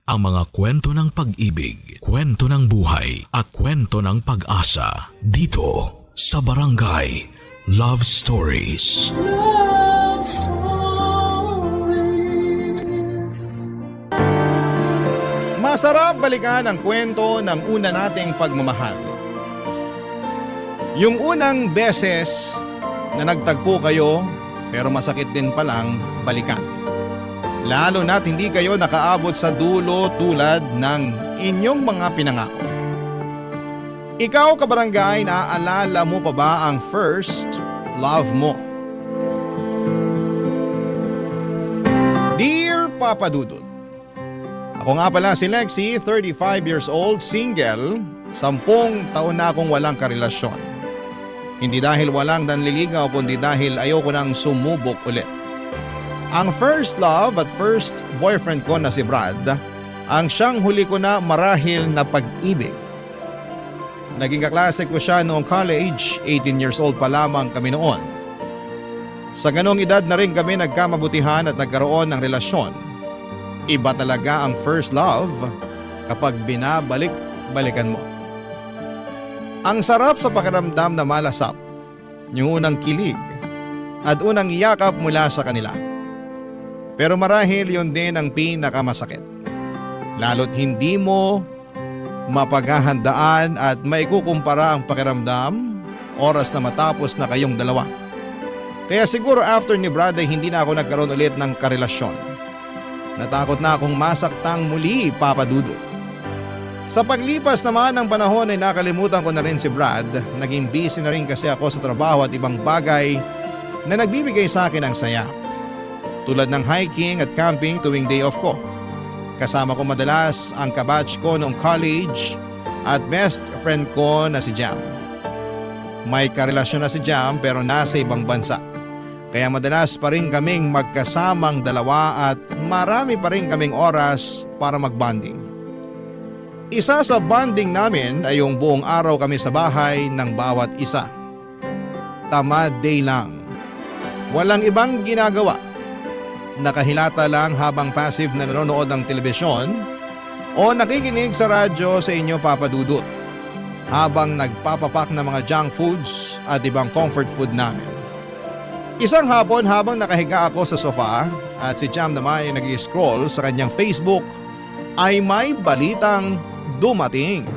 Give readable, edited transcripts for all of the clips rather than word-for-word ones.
Ang mga kwento ng pag-ibig, kwento ng buhay at kwento ng pag-asa dito sa Barangay Love Stories. Love Stories. Masarap balikan ang kwento ng una nating pagmamahal. Yung unang beses na nagtagpo kayo pero masakit din palang balikan. Lalo na't hindi kayo nakaabot sa dulo tulad ng inyong mga pinangako. Ikaw, kabarangay, naaalala mo pa ba ang first love mo? Dear Papa Dudut, ako nga pala si Lexie, 35 years old, single, 10 taon na akong walang karelasyon. Hindi dahil walang nanliligaw kundi dahil ayoko nang sumubok ulit. Ang first love at first boyfriend ko na si Brad, ang siyang huli ko na marahil na pag-ibig. Naging kaklase ko siya noong college, 18 years old pa lamang kami noon. Sa ganong edad na rin kami nagkamabutihan at nagkaroon ng relasyon. Iba talaga ang first love kapag binabalik-balikan mo. Ang sarap sa pakiramdam na malasap, yung unang kilig at unang yakap mula sa kanila. Pero marahil yun din ang pinakamasakit. Lalo't hindi mo mapaghahandaan at maikukumpara ang pakiramdam oras na matapos na kayong dalawa. Kaya siguro after ni Brad ay hindi na ako nagkaroon ulit ng karelasyon. Natakot na akong masaktang muli, Papa Dudut. Sa paglipas naman ng panahon ay nakalimutan ko na rin si Brad. Naging busy na rin kasi ako sa trabaho at ibang bagay na nagbibigay sa akin ng saya. Tulad ng hiking at camping tuwing day off ko. Kasama ko madalas ang kabatch ko noong college at best friend ko na si Jam. May karelasyon na si Jam pero nasa ibang bansa. Kaya madalas pa rin kaming magkasamang dalawa at marami pa rin kaming oras para magbonding. Isa sa bonding namin ay yung buong araw kami sa bahay ng bawat isa. Tamad day lang. Walang ibang ginagawa. Nakahilata lang habang passive na nanonood ng telebisyon o nakikinig sa radyo sa inyo, Papa Dudut, habang nagpapapak ng mga junk foods at ibang comfort food namin. Isang hapon habang nakahiga ako sa sofa at si Jam naman ay nag-scroll sa kanyang Facebook ay may balitang dumating.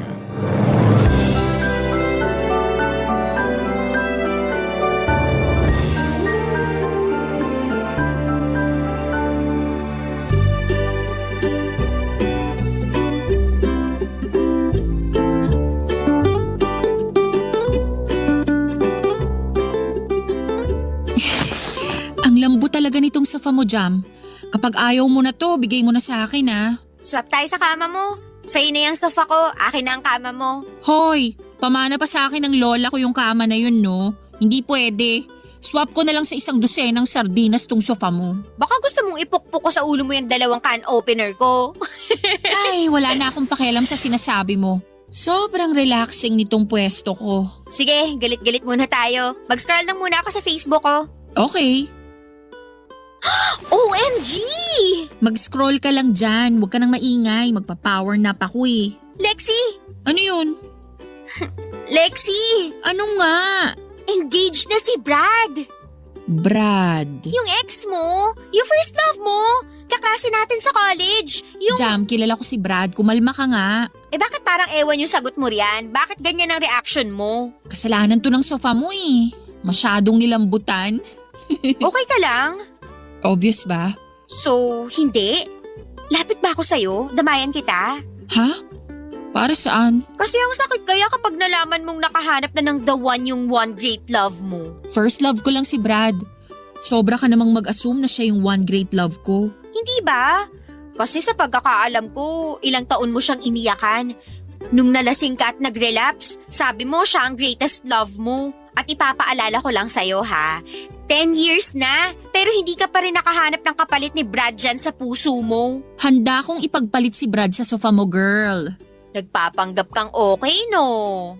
Talaga nitong sofa mo, Jam. Kapag ayaw mo na to, bigay mo na sa akin, ah. Swap tayo sa kama mo. Sa'yo na yung sofa ko, akin na ang kama mo. Hoy, pamana pa sa akin ng lola ko yung kama na yun, no? Hindi pwede. Swap ko na lang sa isang dosenang sardinas tong sofa mo. Baka gusto mong ipukpok ko sa ulo mo yung 2 can opener ko. Ay, wala na akong pakialam sa sinasabi mo. Sobrang relaxing nitong pwesto ko. Sige, galit-galit muna tayo. Mag-scroll lang muna ako sa Facebook ko. Okay. OMG! Mag-scroll ka lang dyan. Huwag ka nang maingay. Magpa-power nap ako eh. Lexie! Ano yun? Lexie! Ano nga? Engaged na si Brad! Brad. Yung ex mo, yung first love mo, kaklase natin sa college. Jam, kilala ko si Brad. Kumalma ka nga. Bakit parang ewan yung sagot mo riyan? Bakit ganyan ang reaction mo? Kasalanan to ng sofa mo eh. Masyadong nilambutan. Okay ka lang? Obvious ba? So, hindi? Lapit ba ako sa'yo? Damayan kita? Ha? Para saan? Kasi ang sakit kaya kapag nalaman mong nakahanap na ng the one yung one great love mo. First love ko lang si Brad. Sobra ka namang mag-assume na siya yung one great love ko. Hindi ba? Kasi sa pagkakaalam ko, ilang taon mo siyang iniyakan. Nung nalasing ka at nag-relapse, sabi mo siya ang greatest love mo. At ipapaalala ko lang sa'yo ha, 10 years na, pero hindi ka pa rin nakahanap ng kapalit ni Brad dyan sa puso mo. Handa kong ipagpalit si Brad sa sofa mo, girl. Nagpapanggap kang okay, no?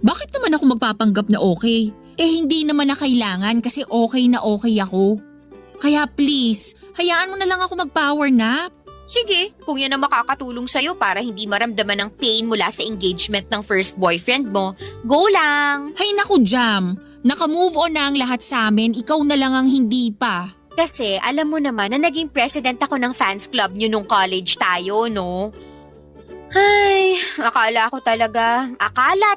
Bakit naman ako magpapanggap na okay? Hindi naman na kailangan kasi okay na okay ako. Kaya please, hayaan mo na lang ako mag-power nap. Sige, kung yan ang makakatulong sa'yo para hindi maramdaman ng pain mula sa engagement ng first boyfriend mo, go lang. Hay naku, Jam. Naka-move on na ang lahat sa amin, ikaw na lang ang hindi pa. Kasi alam mo naman na naging president ako ng fans club nyo nung college tayo, no? Ay, akala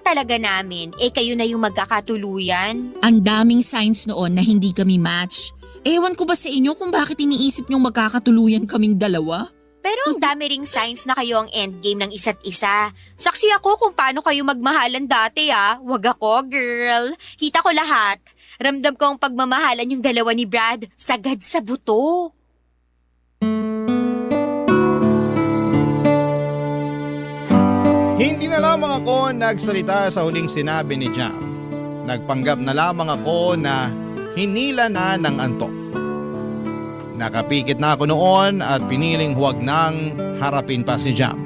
talaga namin, kayo na yung magkakatuluyan. Ang daming signs noon na hindi kami match. Ewan ko ba sa inyo kung bakit iniisip niyong magkakatuluyan kaming dalawa? Pero ang dami ring signs na kayo ang endgame ng isa't isa. Saksi ako kung paano kayo magmahalan dati Wag ako, girl. Kita ko lahat. Ramdam ko ang pagmamahalan yung dalawa ni Brad. Sagad sa buto. Hindi na lamang ako nagsalita sa huling sinabi ni Jam. Nagpanggap na lamang ako na hinila na ng antok. Nakapikit na ako noon at piniling huwag nang harapin pa si Jam.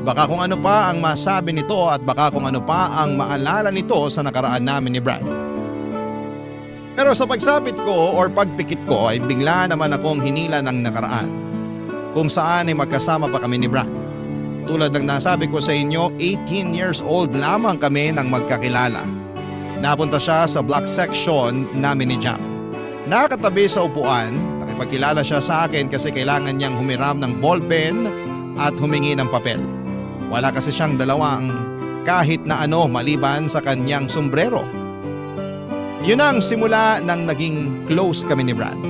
Baka kung ano pa ang masabi nito at baka kung ano pa ang maalala nito sa nakaraan namin ni Brad. Pero sa pagsapit ko or pagpikit ko ay bigla naman akong hinila ng nakaraan. Kung saan ay magkasama pa kami ni Brad. Tulad ng nasabi ko sa inyo, 18 years old lamang kami nang magkakilala. Napunta siya sa black section namin ni Jam. Nakatabi sa upuan, nakipagkilala siya sa akin kasi kailangan niyang humiram ng ballpen at humingi ng papel. Wala kasi siyang dalawang kahit na ano maliban sa kanyang sombrero. Yun ang simula ng naging close kami ni Brad.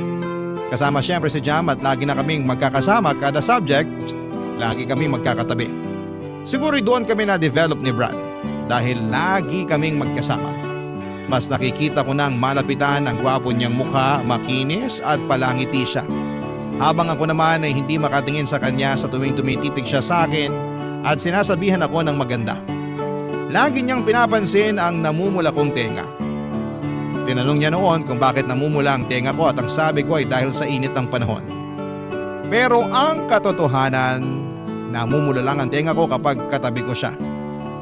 Kasama siyempre si Jam at lagi na kaming magkakasama kada subject, lagi kaming magkakatabi. Siguro doon kami na-develop ni Brad dahil lagi kaming magkasama. Mas nakikita ko nang malapitan ang gwapo niyang mukha, makinis at palangiti siya. Habang ako naman ay hindi makatingin sa kanya sa tuwing tumititig siya sa akin at sinasabihan ako ng maganda. Lagi niyang pinapansin ang namumula kong tenga. Tinanong niya noon kung bakit namumula ang tenga ko at ang sabi ko ay dahil sa init ng panahon. Pero ang katotohanan, namumula lang ang tenga ko kapag katabi ko siya.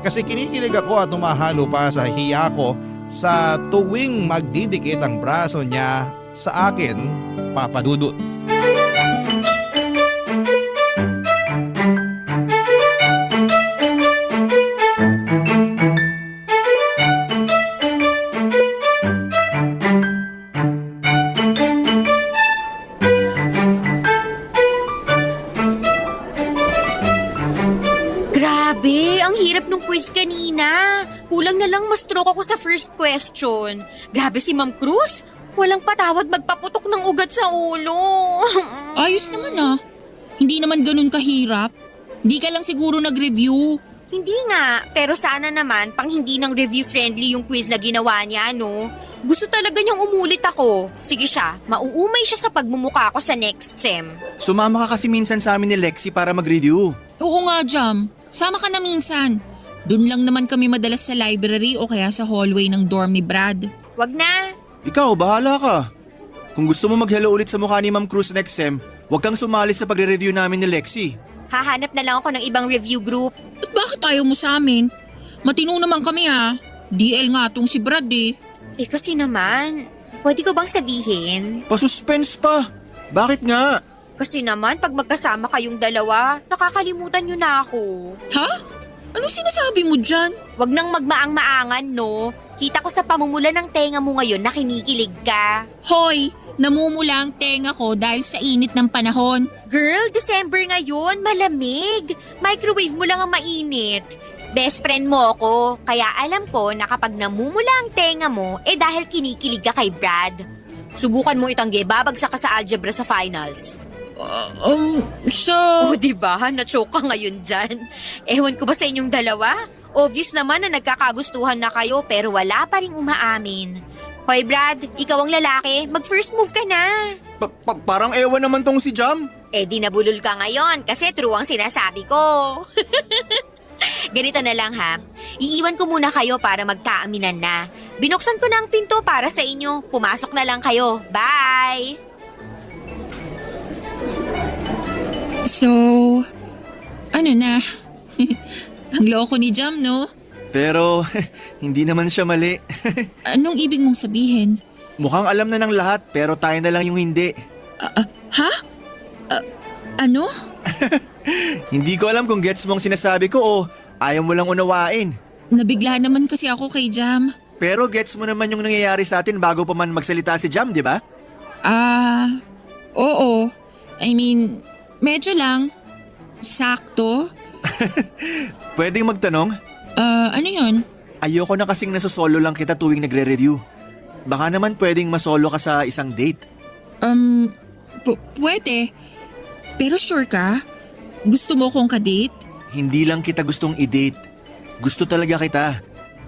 Kasi kinikilig ako at tumahalo pa sa hiya ko sa tuwing magdidikit ang braso niya sa akin, Papa Dudut. Grabe, ang hirap nung quiz kanina. Kulang na lang ma-stroke ako sa first question. Grabe si Ma'am Cruz. Walang patawad magpaputok ng ugat sa ulo. Ayos naman Hindi naman ganun kahirap. Hindi ka lang siguro nag-review. Hindi nga, pero sana naman pang hindi ng review-friendly yung quiz na ginawa niya, no? Gusto talaga niyang umulit ako. Sige siya, mauumay siya sa pagmumukha ko sa next sem. Sumama ka kasi minsan sa amin ni Lexi para mag-review. Oo nga, Jam. Sama ka na minsan. Doon lang naman kami madalas sa library o kaya sa hallway ng dorm ni Brad. Wag na. Ikaw, bahala ka. Kung gusto mo mag-hello ulit sa mukha ni Ma'am Cruz next sem, huwag kang sumali sa pagre-review namin ni Lexi. Hahanap na lang ako ng ibang review group. At bakit ayaw mo sa amin? Matino naman kami DL nga tong si Brad Kasi naman, pwede ko bang sabihin? Pa-suspense pa. Bakit nga? Kasi naman, pag magkasama kayong dalawa, nakakalimutan niyo na ako. Ha? Anong sinasabi mo dyan? Wag nang magmaang-maangan, no? Kita ko sa pamumula ng tenga mo ngayon na kinikilig ka. Hoy, namumula ang tenga ko dahil sa init ng panahon. Girl, December ngayon, malamig. Microwave mo lang ang mainit. Best friend mo ako, kaya alam ko na kapag namumula ang tenga mo, dahil kinikilig ka kay Brad. Subukan mo itanggi, babagsak ka sa algebra sa finals. So... Diba? Na-choke ka ngayon dyan. Ewan ko ba sa inyong dalawa? Obvious naman na nagkakagustuhan na kayo pero wala pa ring umaamin. Hoy Brad, ikaw ang lalaki, mag-first move ka na. Parang ewan naman tong si Jam. Di nabulol ka ngayon kasi true ang sinasabi ko. Ganito na lang ha, iiwan ko muna kayo para magkaaminan na. Binuksan ko na ang pinto para sa inyo, pumasok na lang kayo. Bye! So, ano na? Ang loko ni Jam, no? Pero hindi naman siya mali. Anong ibig mong sabihin? Mukhang alam na ng lahat pero tayo na lang yung hindi. Ha? Ano? Hindi ko alam kung gets mo ang sinasabi ko o ayaw mo lang unawain. Nabigla naman kasi ako kay Jam. Pero gets mo naman yung nangyayari sa atin bago pa man magsalita si Jam, di ba? Oo. I mean, medyo lang. Sakto. Pwedeng magtanong? Ano yun? Ayoko na kasing nasosolo lang kita tuwing nagre-review. Baka naman pwedeng masolo ka sa isang date. Pwede. Pero sure ka? Gusto mo kong kadate? Hindi lang kita gustong i-date. Gusto talaga kita.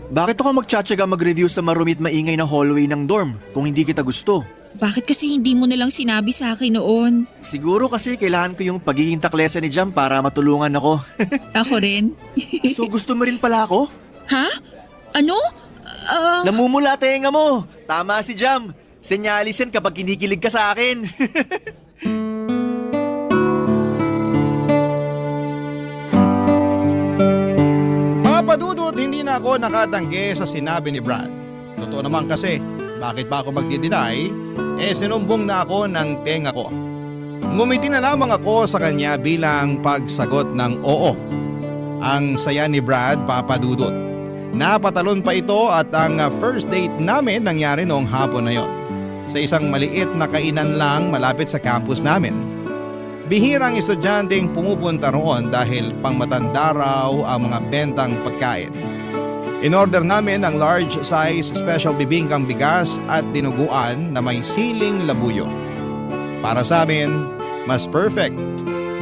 Bakit ako magtsatsaga mag-review sa marumit maingay na hallway ng dorm kung hindi kita gusto? Bakit kasi hindi mo nalang sinabi sa akin noon? Siguro kasi kailangan ko yung pagiging taklesa ni Jam para matulungan ako. Ako rin? So gusto mo rin pala ako? Ha? Ano? Namumula tenga mo. Tama si Jam. Senyalis yan kapag kinikilig ka sa akin. Papadudot, hindi na ako nakatanggi sa sinabi ni Brad. Totoo naman kasi, bakit pa ako magdi-deny? Sinumbong na ako ng tenga ko. Ngumiti na lamang ako sa kanya bilang pagsagot ng oo. Ang saya ni Brad, Papadudot. Napatalon pa ito at ang first date namin nangyari noong hapon na yon. Sa isang maliit na kainan lang malapit sa campus namin. Bihirang estudyanteng pumupunta roon dahil pangmatanda raw ang mga bentang pagkain. In-order namin ang large size special bibingkang bigas at dinuguan na may siling labuyo. Para sa amin, mas perfect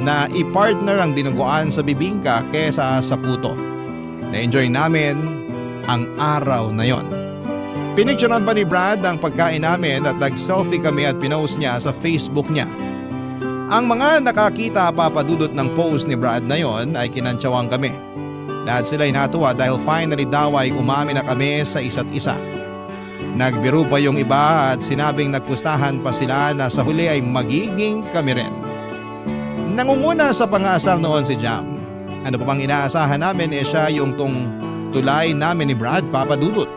na i-partner ang dinuguan sa bibingka kesa sa puto. Na-enjoy namin ang araw na yon. Pinicturean pa ni Brad ang pagkain namin at nag-selfie kami at pinost niya sa Facebook niya. Ang mga nakakita, Papadudot, ng post ni Brad na yon ay kinantsawang kami. Lahat sila ay natuwa dahil finally daw ay umamin na kami sa isa't isa. Nagbiro pa yung iba at sinabing nagpustahan pa sila na sa huli ay magiging kami rin. Nangunguna sa pang-aasar noon si Jam. Ano pa bang inaasahan namin siya yung tulay namin ni Brad, Papadudot.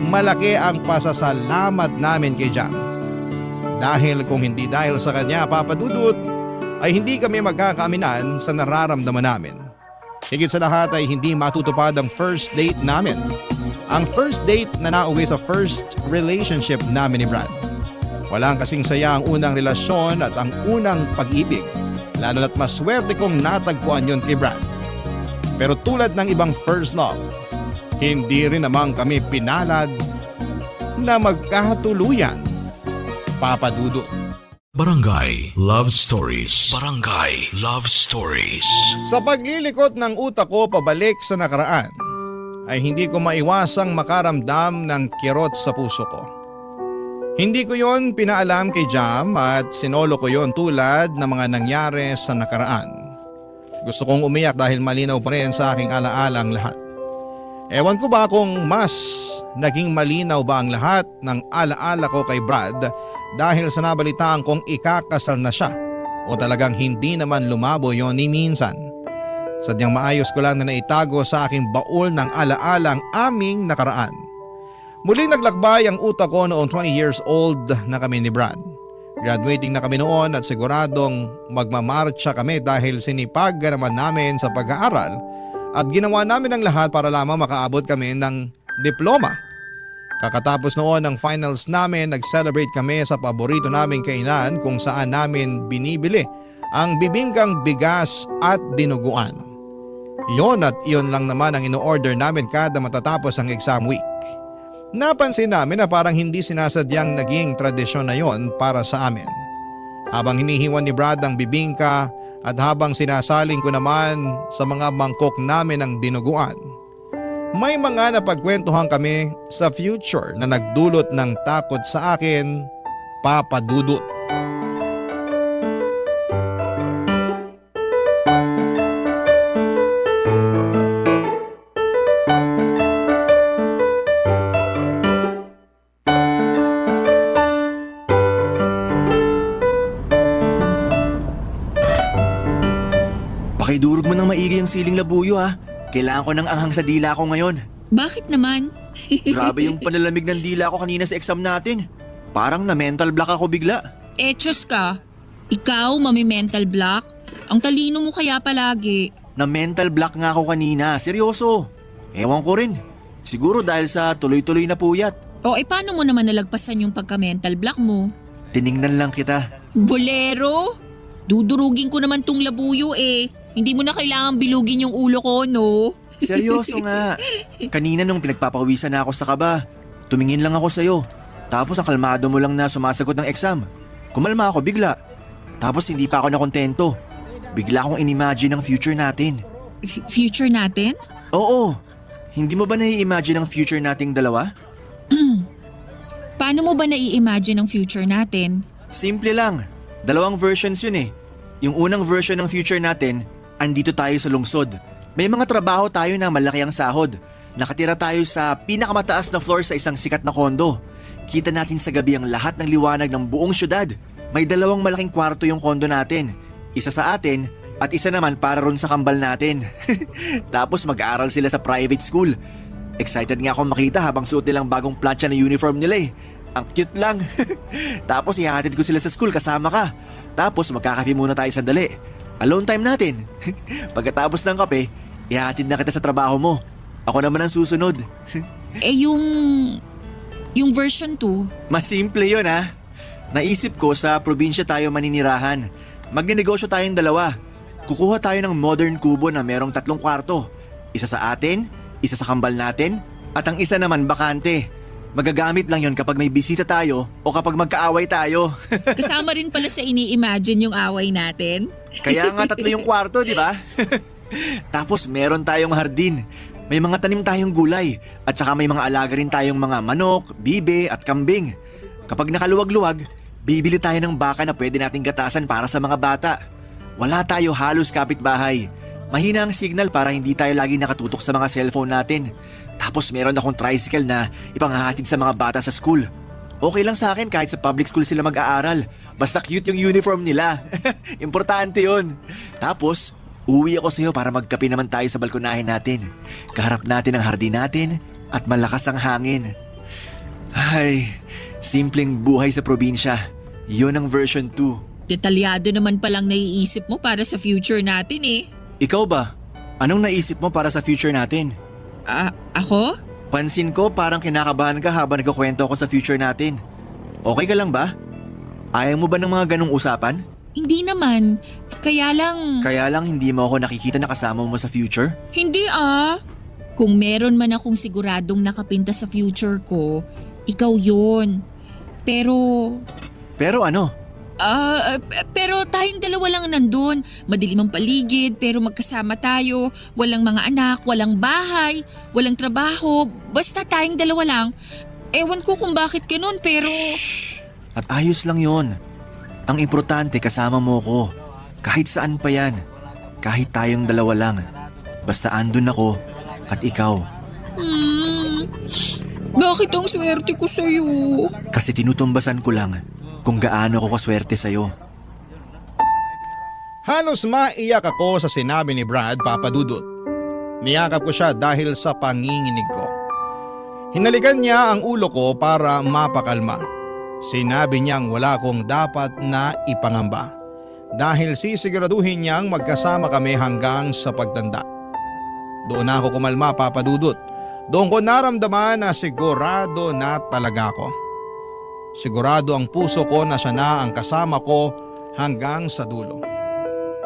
Malaki ang pasasalamat namin kay Jam. Dahil kung hindi dahil sa kanya, Papadudot, ay hindi kami magkakaaminan sa nararamdaman namin. Higit sa lahat ay hindi matutupad ang first date namin. Ang first date na nauwi sa first relationship namin ni Brad. Walang kasing saya ang unang relasyon at ang unang pag-ibig. Lalo na't maswerte kong natagpuan yon kay Brad. Pero tulad ng ibang first love, hindi rin naman kami pinalad na magkatuluyan, Papadudot. Barangay Love Stories. Barangay Love Stories. Sa paglilikot ng utak ko pabalik sa nakaraan, ay hindi ko maiwasang makaramdam ng kirot sa puso ko. Hindi ko yon pinaalam kay Jam at sinolo ko yon tulad ng mga nangyari sa nakaraan. Gusto kong umiyak dahil malinaw pa rin sa aking alaala ang lahat. Ewan ko ba kung mas naging malinaw ba ang lahat ng alaala ko kay Brad dahil sa nabalitaan kong ikakasal na siya o talagang hindi naman lumabo yon ni minsan. Sadyang maayos ko lang na naitago sa aking baul ng alaala ang aming nakaraan. Muling naglakbay ang utak ko noong 20 years old na kami ni Brad. Graduating na kami noon at siguradong magmamarcha kami dahil sinipag naman namin sa pag-aaral at ginawa namin ang lahat para lamang makaabot kami ng diploma. Kakatapos noon ng finals namin, nag-celebrate kami sa paborito naming kainan kung saan namin binibili ang bibingkang bigas at dinuguan. Yon at iyon lang naman ang ino-order namin kada matatapos ang exam week. Napansin namin na parang hindi sinasadyang naging tradisyon na yon para sa amin. Habang hinihiwan ni Brad ang bibingka at habang sinasaling ko naman sa mga mangkok namin ang dinuguan, may mga napagkwentuhan kami sa future na nagdulot ng takot sa akin, Papadudot. Pakidurog mo ng maigi ang siling labuyo ha. Kailangan ko ng anghang sa dila ko ngayon. Bakit naman? Grabe yung palalamig ng dila ko kanina sa exam natin. Parang na mental block ako bigla. Etos ka. Ikaw, mami-mental block? Ang talino mo kaya palagi. Na mental block nga ako kanina, seryoso. Ewan ko rin. Siguro dahil sa tuloy-tuloy na puyat. O paano mo naman nalagpasan yung pagka-mental block mo? Tiningnan lang kita. Bolero? Dudurugin ko naman tong labuyo Hindi mo na kailangan bilugin yung ulo ko, no? Seryoso nga. Kanina nung pinagpapawisan na ako sa kaba, tumingin lang ako sa'yo. Tapos ang kalmado mo lang na sumasagot ng exam. Kumalma ako bigla. Tapos hindi pa ako nakontento. Bigla akong inimagine ang future natin. Future natin? Oo. Hindi mo ba nai-imagine ang future nating dalawa? Paano mo ba nai-imagine ang future natin? Simple lang. Dalawang versions yun eh. Yung unang version ng future natin, andito tayo sa lungsod. May mga trabaho tayo na malaki ang sahod. Nakatira tayo sa pinakamataas na floor sa isang sikat na kondo. Kita natin sa gabi ang lahat ng liwanag ng buong syudad. May dalawang malaking kwarto yung kondo natin. Isa sa atin at isa naman para ron sa kambal natin. Tapos mag-aaral sila sa private school. Excited nga akong makita habang suot nilang bagong plancha na uniform nila eh. Ang cute lang. Tapos ihahatid ko sila sa school kasama ka. Tapos magkakape muna tayo sandali. Alone time natin. Pagkatapos ng kape, ihahatid na kita sa trabaho mo. Ako naman ang susunod. Yung version 2? Mas simple yun ha. Naisip ko sa probinsya tayo maninirahan. Magnenegosyo tayong dalawa. Kukuha tayo ng modern kubo na merong 3 kwarto. Isa sa atin, isa sa kambal natin, at ang isa naman bakante. Magagamit lang yon kapag may bisita tayo o kapag magkaaway tayo. Kasama rin pala sa ini-imagine yung away natin. Kaya nga 3 yung kwarto, di ba? Tapos meron tayong hardin. May mga tanim tayong gulay at saka may mga alaga rin tayong mga manok, bibe at kambing. Kapag nakaluwag-luwag, bibili tayo ng baka na pwede nating gatasan para sa mga bata. Wala tayo halos kapitbahay. Mahina ang signal para hindi tayo lagi nakatutok sa mga cellphone natin. Tapos meron akong tricycle na ipanghahatid sa mga bata sa school. Okay lang sa akin kahit sa public school sila mag-aaral. Basta cute yung uniform nila. Importante yun. Tapos, uwi ako sa'yo para magkape naman tayo sa balkonahin natin. Kaharap natin ang hardin natin at malakas ang hangin. Ay, simpleng buhay sa probinsya. Yun ang version 2. Detalyado naman palang naiisip mo para sa future natin Ikaw ba? Anong naisip mo para sa future natin? Ako? Pansin ko parang kinakabahan ka habang nagkukwento ako sa future natin. Okay ka lang ba? Ayaw mo ba ng mga ganong usapan? Hindi naman. Kaya lang hindi mo ako nakikita na kasama mo sa future? Hindi Kung meron man akong siguradong nakapinta sa future ko, ikaw yun. Pero ano? Pero tayong dalawa lang nandun. Madilim ang paligid pero magkasama tayo. Walang mga anak, walang bahay, walang trabaho. Basta tayong dalawa lang. Ewan ko kung bakit ganun pero… Shhh! At ayos lang yon. Ang importante kasama mo ko. Kahit saan pa yan. Kahit tayong dalawa lang. Basta andun ako at ikaw. Bakit ang swerte ko sa'yo? Kasi tinutumbasan ko lang kung gaano ko kaswerte sa'yo. Halos maiyak ako sa sinabi ni Brad, Papa Dudut. Niyakap ko siya dahil sa panginginig ko. Hinalikan niya ang ulo ko para mapakalma. Sinabi niyang wala akong dapat na ipangamba dahil sisiguraduhin niyang magkasama kami hanggang sa pagtanda. Doon na ako kumalma, Papa Dudut. Doon ko naramdaman na sigurado na talaga ako. Sigurado ang puso ko na siya na ang kasama ko hanggang sa dulo.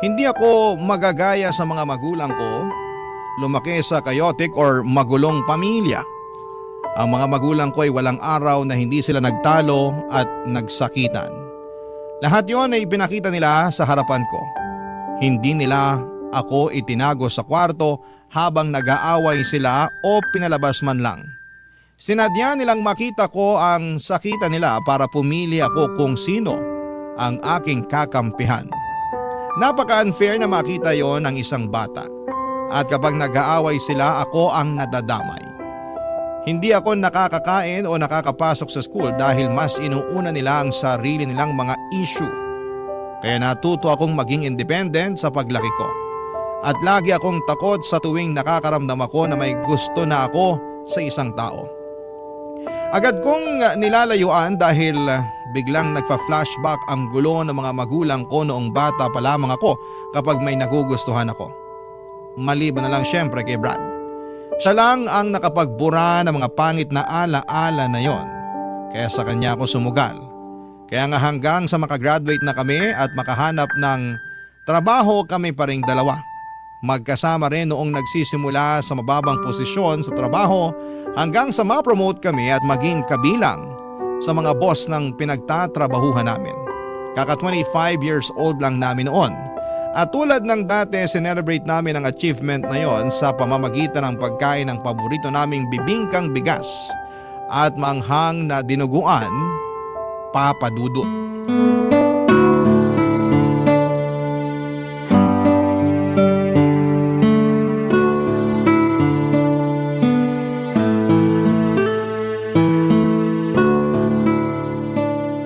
Hindi ako magagaya sa mga magulang ko, lumaki sa chaotic or magulong pamilya. Ang mga magulang ko ay walang araw na hindi sila nagtalo at nagsakitan. Lahat yon ay pinakita nila sa harapan ko. Hindi nila ako itinago sa kwarto habang nag-aaway sila o pinalabas man lang. Sinadya nilang makita ko ang sakitan nila para pumili ako kung sino ang aking kakampihan. Napaka-unfair na makita yon ng isang bata. At kapag nag-aaway sila, ako ang nadadamay. Hindi ako nakakakain o nakakapasok sa school dahil mas inuuna nila ang sarili nilang mga issue. Kaya natuto akong maging independent sa paglaki ko. At lagi akong takot sa tuwing nakakaramdam ako na may gusto na ako sa isang tao. Agad kong nilalayuan dahil biglang nagpa-flashback ang gulo ng mga magulang ko noong bata pa lamang ako kapag may nagugustuhan ako. Maliban na lang syempre kay Brad. Siya lang ang nakapagbura ng mga pangit na ala-ala na yon. Kaya sa kanya ako sumugal. Kaya nga hanggang sa makagraduate na kami at makahanap ng trabaho kami pa ring dalawa. Magkasama rin noong nagsisimula sa mababang posisyon sa trabaho hanggang sa ma-promote kami at maging kabilang sa mga boss ng pinagtatrabahuhan namin. Kaka 25 years old lang namin noon. At tulad ng dati, sinelebrate namin ang achievement na yon sa pamamagitan ng pagkain ng paborito naming bibingkang bigas at manghang na dinuguan, Papa Dudut.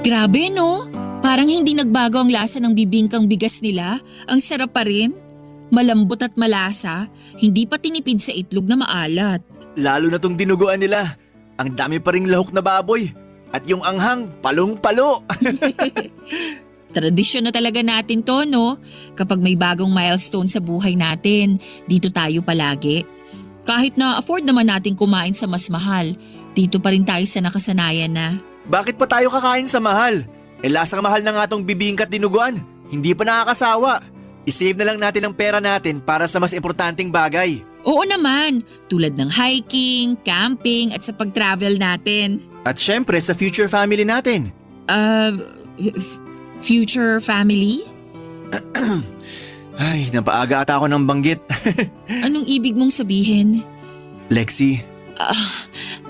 Grabe no? Parang hindi nagbago ang lasa ng bibingkang bigas nila. Ang sarap pa rin. Malambot at malasa, hindi pa tinipid sa itlog na maalat. Lalo na tong dinuguan nila. Ang dami pa ring lahok na baboy. At yung anghang, palong-palo. Tradisyon na talaga natin to, no? Kapag may bagong milestone sa buhay natin, dito tayo palagi. Kahit na afford naman natin kumain sa mas mahal, dito pa rin tayo sa nakasanayan na. Bakit pa tayo kakain sa mahal? Lasang mahal na nga tong bibingka at dinuguan. Hindi pa nakakasawa. I-save na lang natin ang pera natin para sa mas importanteng bagay. Oo naman, tulad ng hiking, camping at sa pag-travel natin. At syempre sa future family natin. Future family? Ay, napaaga ata ako ng banggit. Anong ibig mong sabihin? Lexi,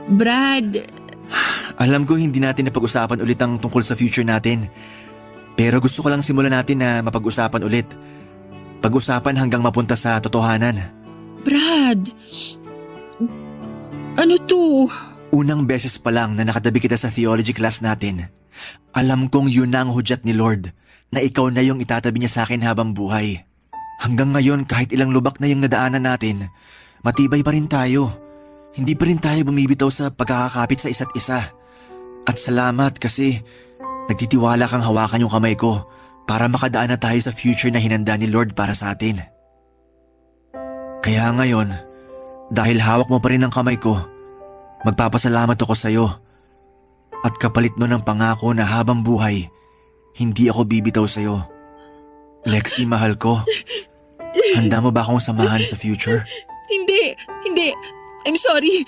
Brad, alam ko hindi natin napag-usapan ulit ang tungkol sa future natin. Pero gusto ko lang simulan natin na mapag-usapan ulit. Pag-usapan hanggang mapunta sa totohanan. Brad, ano to? Unang beses pa lang na nakatabi kita sa theology class natin, alam kong yun na ang hudyat ni Lord na ikaw na yung itatabi niya sa akin habang buhay. Hanggang ngayon kahit ilang lubak na yung nadaanan natin, matibay pa rin tayo. Hindi pa rin tayo bumibitaw sa pagkakakapit sa isa't isa. At salamat kasi nagtitiwala kang hawakan yung kamay ko para makadaan na tayo sa future na hinanda ni Lord para sa atin. Kaya ngayon, dahil hawak mo pa rin ang kamay ko, magpapasalamat ako sa iyo. At kapalit nun ang pangako na habang buhay, hindi ako bibitaw sa iyo. Lexi, mahal ko. Handa mo ba akong samahan sa future? Hindi. I'm sorry.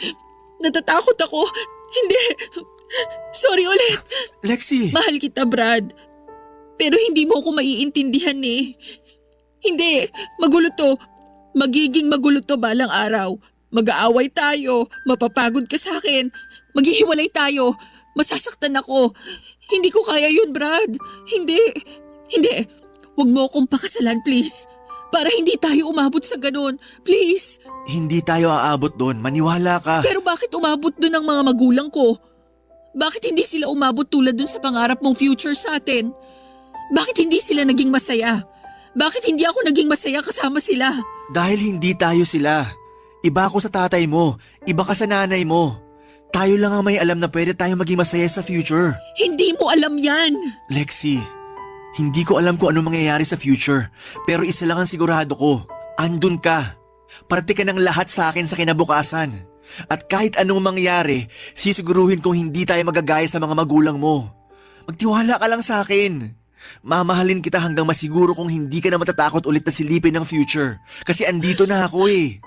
Natatakot ako. Hindi. Sorry ulit. Lexi! Mahal kita, Brad. Pero hindi mo ako maiintindihan eh. Hindi. Magulo to. Magiging magulo to balang araw. Mag-aaway tayo. Mapapagod ka sa akin. Maghihiwalay tayo. Masasaktan ako. Hindi ko kaya yun, Brad. Hindi. Huwag mo akong pakasalan, please. Para hindi tayo umabot sa ganun. Please. Hindi tayo aabot doon. Maniwala ka. Pero bakit umabot dun ang mga magulang ko? Bakit hindi sila umabot tulad dun sa pangarap mong future sa atin? Bakit hindi sila naging masaya? Bakit hindi ako naging masaya kasama sila? Dahil hindi tayo sila. Iba ako sa tatay mo. Iba ka sa nanay mo. Tayo lang ang may alam na pwede tayo maging masaya sa future. Hindi mo alam yan. Lexi, hindi ko alam kung ano mangyayari sa future. Pero isa lang ang sigurado ko. Andun ka. Parte ka ng lahat sa akin sa kinabukasan. At kahit anong mangyari, sisiguruhin kong hindi tayo magagaya sa mga magulang mo. Magtiwala ka lang sa akin. Mamahalin kita hanggang masiguro kong hindi ka na matatakot ulit na silipin ng future. Kasi andito na ako eh.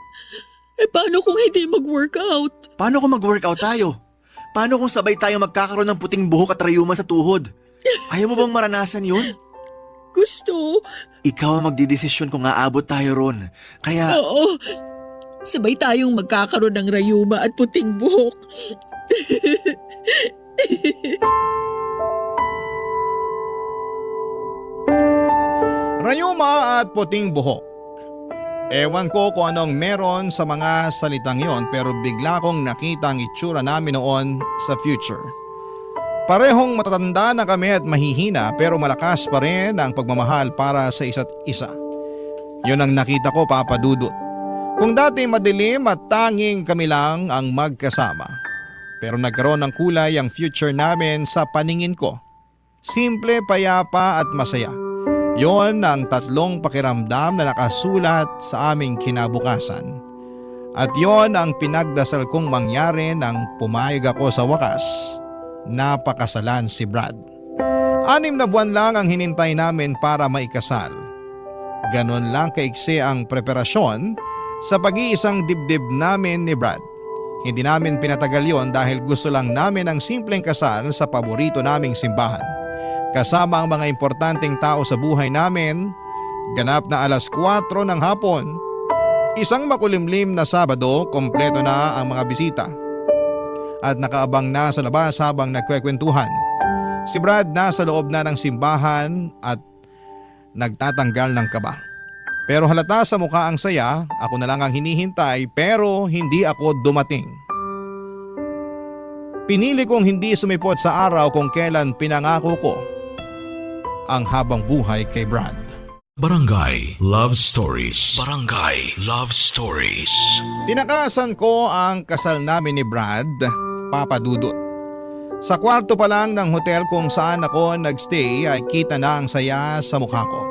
Paano kung hindi mag-workout? Paano kung mag-workout tayo? Paano kung sabay tayo magkakaroon ng puting buhok at rayuma sa tuhod? Ayaw mo bang maranasan yun? Gusto. Ikaw ang magdidesisyon kung aabot tayo ron. Kaya... Oo. Sabay tayong magkakaroon ng rayuma at puting buhok. Rayuma at puting buhok. Ewan ko kung anong meron sa mga salitang yon pero bigla kong nakita ang itsura namin noon sa future. Parehong matatanda na kami at mahihina pero malakas pa rin ang pagmamahal para sa isa't isa. Yun ang nakita ko, Papa Dudut. Kung dati madilim at tanging kami lang ang magkasama. Pero nagkaroon ng kulay ang future namin sa paningin ko. Simple, payapa at masaya. Yon ang tatlong pakiramdam na nakasulat sa aming kinabukasan. At yon ang pinagdasal kong mangyari nang pumayag ako sa wakas na pakasalan si Brad. 6 na buwan lang ang hinintay namin para maikasal. Ganon lang kaiksi ang preparasyon sa pag-iisang dibdib namin ni Brad. Hindi namin pinatagal yon dahil gusto lang namin ang simpleng kasal sa paborito naming simbahan. Kasama ang mga importanteng tao sa buhay namin, ganap na 4:00 ng hapon. Isang makulimlim na Sabado, kompleto na ang mga bisita. At nakaabang na sa labas habang nagkwekwentuhan. Si Brad nasa loob na ng simbahan at nagtatanggal ng kaba. Pero halata sa mukha ang saya, ako na lang ang hinihintay pero hindi ako dumating. Pinili kong hindi sumipot sa araw kung kailan pinangako ko ang habang buhay kay Brad. Barangay Love Stories. Barangay Love Stories. Tinakasan ko ang kasal namin ni Brad, Papa Dudut. Sa kwarto pa lang ng hotel kung saan ako nagstay ay kita na ang saya sa mukha ko.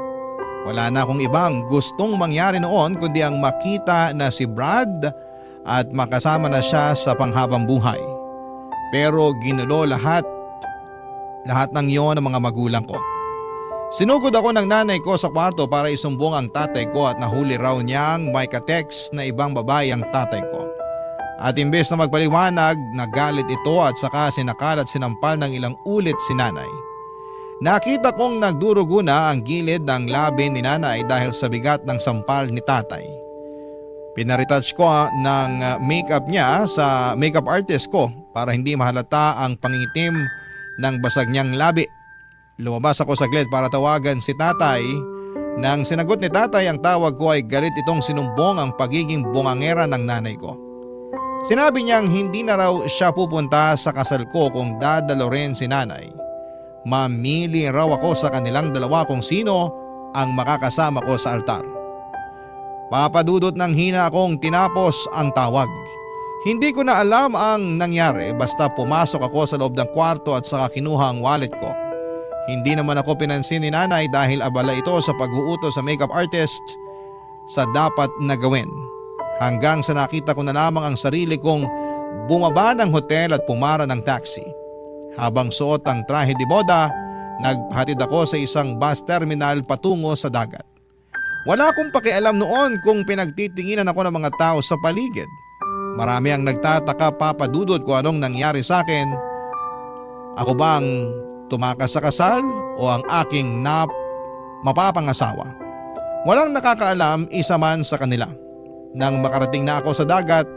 Wala na akong ibang gustong mangyari noon kundi ang makita na si Brad at makasama na siya sa panghabang buhay. Pero ginulo lahat ng iyon ng mga magulang ko. Sinugod ako ng nanay ko sa kwarto para isumbong ang tatay ko at nahuli raw niyang may ka-text na ibang babae ang tatay ko. At imbes na magpaliwanag, nagalit ito at saka sinakalat sinampal ng ilang ulit si nanay. Nakita kong nagdurugo na ang gilid ng labi ni nanay dahil sa bigat ng sampal ni tatay. Pinaretouch ko ng makeup niya sa makeup artist ko para hindi mahalata ang pangingitim ng basag niyang labi. Lumabas ako saglit para tawagan si tatay. Nang sinagot ni tatay ang tawag ko ay galit itong sinumbong ang pagiging bungangera ng nanay ko. Sinabi niyang hindi na raw siya pupunta sa kasal ko kung dadalo rin si nanay. Mamili raw ako sa kanilang dalawa kung sino ang makakasama ko sa altar. Papadudot ng hina akong tinapos ang tawag. Hindi ko na alam ang nangyari basta pumasok ako sa loob ng kwarto at saka kinuha ang wallet ko. Hindi naman ako pinansin ni nanay dahil abala ito sa pag-uutos sa makeup artist sa dapat na gawin. Hanggang sa nakita ko na lamang ang sarili kong bumaba ng hotel at pumara ng taxi. Habang suot ang trahe de boda, naghatid ako sa isang bus terminal patungo sa dagat. Wala akong pakialam noon kung pinagtitinginan ako ng mga tao sa paligid. Marami ang nagtataka, Papa Dudut, kung anong nangyari sa akin. Ako bang tumakas sa kasal o ang aking mapapangasawa? Walang nakakaalam, isa man sa kanila. Nang makarating na ako sa dagat,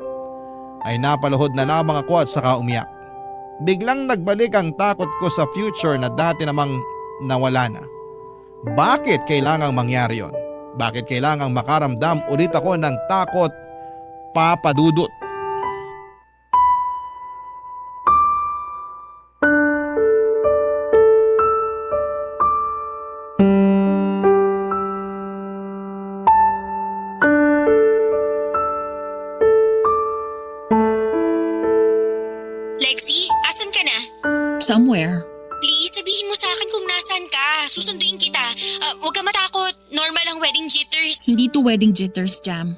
ay napaluhod na lamang ako at saka umiyak. Biglang nagbalik ang takot ko sa future na dati namang nawala na. Bakit kailangang mangyari yon? Bakit kailangang makaramdam ulit ako ng takot, Papa Dudut? Lexi, asan ka na? Somewhere. Please, sabihin mo sa akin kung nasan ka. Susunduin kita. Huwag ka matakot. Normal ang wedding jitters. Hindi to wedding jitters, Jam.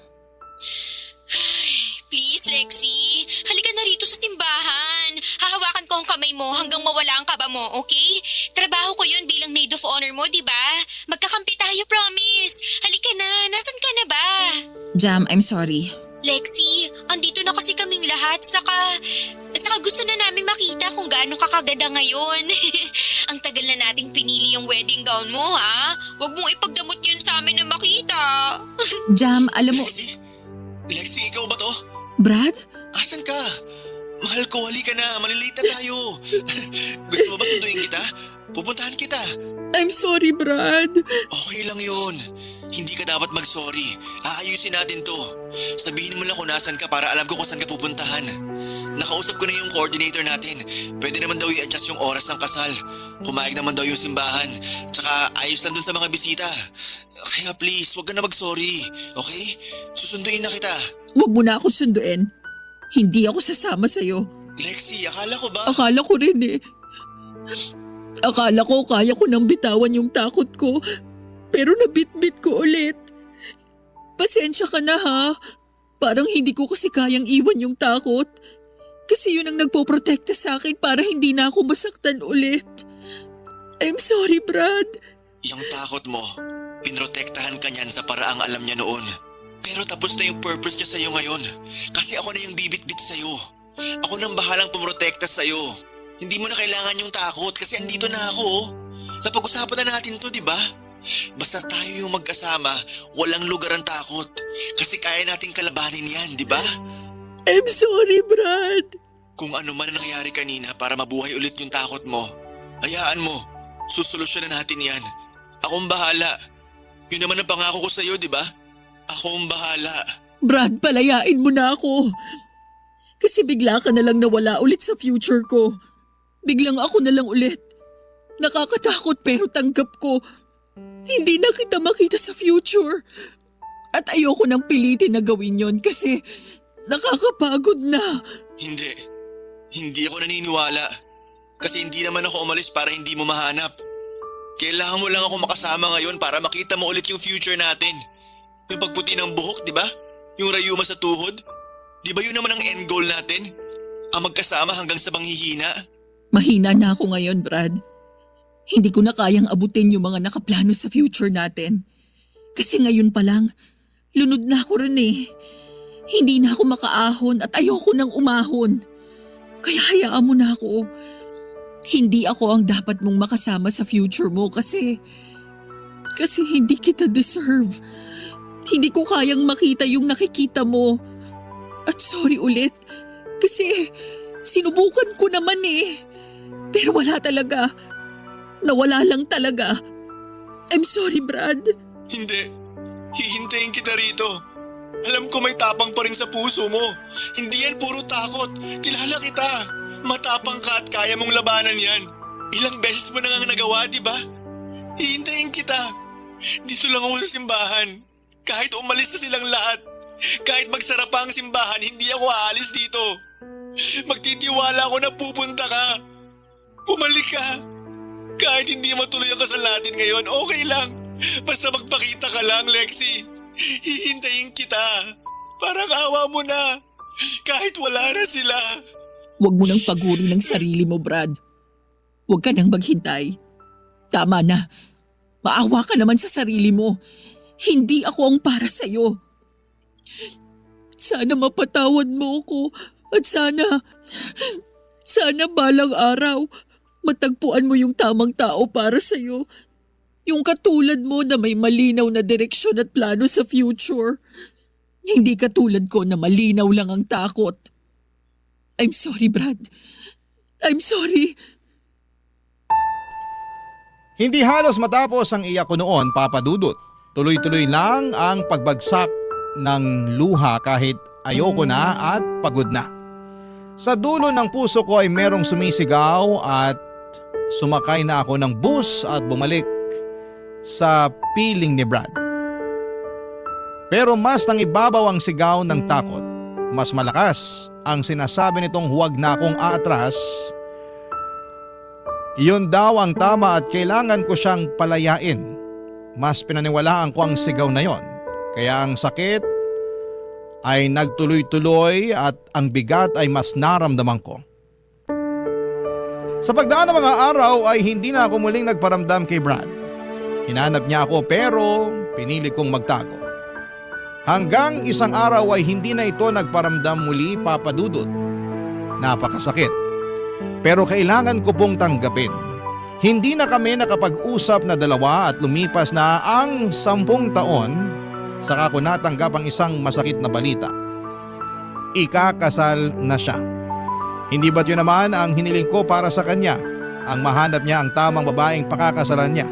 Please, Lexi. Halika na rito sa simbahan. Hahawakan ko ang kamay mo hanggang mawala ang kaba mo, okay? Trabaho ko yun bilang maid of honor mo, di ba? Magkakampi tayo, promise. Halika na. Nasan ka na ba? Jam, I'm sorry. Lexi, andito na kasi kaming lahat. Saka gusto na namin makita kung gaano kakaganda ngayon. Ang tagal na nating pinili yung wedding gown mo, ha? Huwag mong ipagdamot yun sa amin na makita. Jam, alam mo… Lexi, ikaw ba to? Brad? Asan ka? Mahal ko, halika na. Malilate na tayo. Gusto mo ba sunduin kita? Pupuntahan kita. I'm sorry, Brad. Okay lang yun. Hindi ka dapat mag-sorry. Aayusin natin to. Sabihin mo lang kung nasan ka para alam ko kung saan ka pupuntahan. Nakausap ko na yung coordinator natin. Pwede naman daw i-adjust yung oras ng kasal. Pumayag naman daw yung simbahan. Tsaka ayos lang dun sa mga bisita. Kaya please, wag ka na mag-sorry. Okay? Susunduin na kita. Huwag mo na ako sunduin. Hindi ako sasama sa'yo. Lexi, akala ko ba? Akala ko rin eh. Akala ko kaya ko nang bitawan yung takot ko, pero nabitbit ko ulit. Pasensya ka na ha. Parang hindi ko kasi kayang iwan yung takot. Kasi yun ang nagpoprotekta sa akin para hindi na ako masaktan ulit. I'm sorry, Brad. Yung takot mo, pinrotektahan ka niyan sa paraang alam niya noon. Pero tapos na yung purpose niya sa'yo ngayon. Kasi ako na yung bibit-bit sa'yo. Ako nang bahalang pumrotekta sa'yo. Hindi mo na kailangan yung takot kasi andito na ako. Napag-usapan na natin to, di ba? Basta tayo yung magkasama, walang lugar ang takot. Kasi kaya nating kalabanin yan, di ba? I'm sorry, Brad. Kung ano man ang nangyari kanina para mabuhay ulit yung takot mo, hayaan mo. Susolusyonan natin yan. Akong bahala. Yun naman ang pangako ko sa'yo, di ba? Akong bahala. Brad, palayain mo na ako. Kasi bigla ka na lang nawala ulit sa future ko. Biglang ako na lang ulit. Nakakatakot pero tanggap ko. Hindi na kita makita sa future. At ayoko nang pilitin na gawin yon kasi nakakapagod na. Hindi. Hindi ako naniniwala. Kasi hindi naman ako umalis para hindi mo mahanap. Kailangan mo lang ako makasama ngayon para makita mo ulit yung future natin. Yung pagputi ng buhok, di ba? Yung rayuma sa tuhod. Di ba yun naman ang end goal natin? Ang magkasama hanggang sa panghihina. Mahina na ako ngayon, Brad. Hindi ko na kayang abutin yung mga nakaplano sa future natin. Kasi ngayon pa lang, lunod na ako rin eh. Hindi na ako makaahon at ayoko nang umahon. Kaya hayaan mo na ako. Hindi ako ang dapat mong makasama sa future mo kasi hindi kita deserve. Hindi ko kayang makita yung nakikita mo. At sorry ulit kasi sinubukan ko naman eh. Pero wala talaga. Nawala lang talaga. I'm sorry, Brad. Hindi. Hihintayin kita rito. Alam ko may tapang pa rin sa puso mo. Hindi yan puro takot. Kilala kita. Matapang ka at kaya mong labanan yan. Ilang beses mo na nga nagawa, di ba? Hihintayin kita. Dito lang ako sa simbahan. Kahit umalis na silang lahat. Kahit magsara pa ang simbahan, hindi ako aalis dito. Magtitiwala ako na pupunta ka. Bumalik ka. Kahit hindi matuloy ang kasal natin ngayon, okay lang. Basta magpakita ka lang, Lexi. Hihintayin kita. Parang awa mo na. Kahit wala na sila. Huwag mo nang paguri ng sarili mo, Brad. Huwag ka nang maghintay. Tama na. Maawa ka naman sa sarili mo. Hindi ako ang para sa'yo. Sana mapatawad mo ako at sana balang araw matagpuan mo yung tamang tao para sa'yo. Yung katulad mo na may malinaw na direksyon at plano sa future. Hindi katulad ko na malinaw lang ang takot. I'm sorry, Brad. I'm sorry. Hindi halos matapos ang iyak ko noon, Papa Dudut. Tuloy-tuloy lang ang pagbagsak ng luha kahit ayoko na at pagod na. Sa dulo ng puso ko ay merong sumisigaw at sumakay na ako ng bus at bumalik sa piling ni Brad. Pero mas nang ibabaw ang sigaw ng takot. Mas malakas ang sinasabi nitong huwag na akong aatras. Iyon daw ang tama at kailangan ko siyang palayain. Mas pinaniwalaan ko ang sigaw na yon. Kaya ang sakit ay nagtuloy-tuloy at ang bigat ay mas naramdaman ko. Sa pagdaan ng mga araw ay hindi na ako muling nagparamdam kay Brad. Hinanap niya ako pero pinili kong magtago. Hanggang isang araw ay hindi na ito nagparamdam muli, Papa Dudut. Napakasakit. Pero kailangan ko pong tanggapin. Hindi na kami nakapag-usap na dalawa at lumipas na ang 10 taon saka ko natanggap ang isang masakit na balita. Ikakasal na siya. Hindi ba't yun naman ang hiniling ko para sa kanya? Ang mahanap niya ang tamang babaeng pakakasalan niya.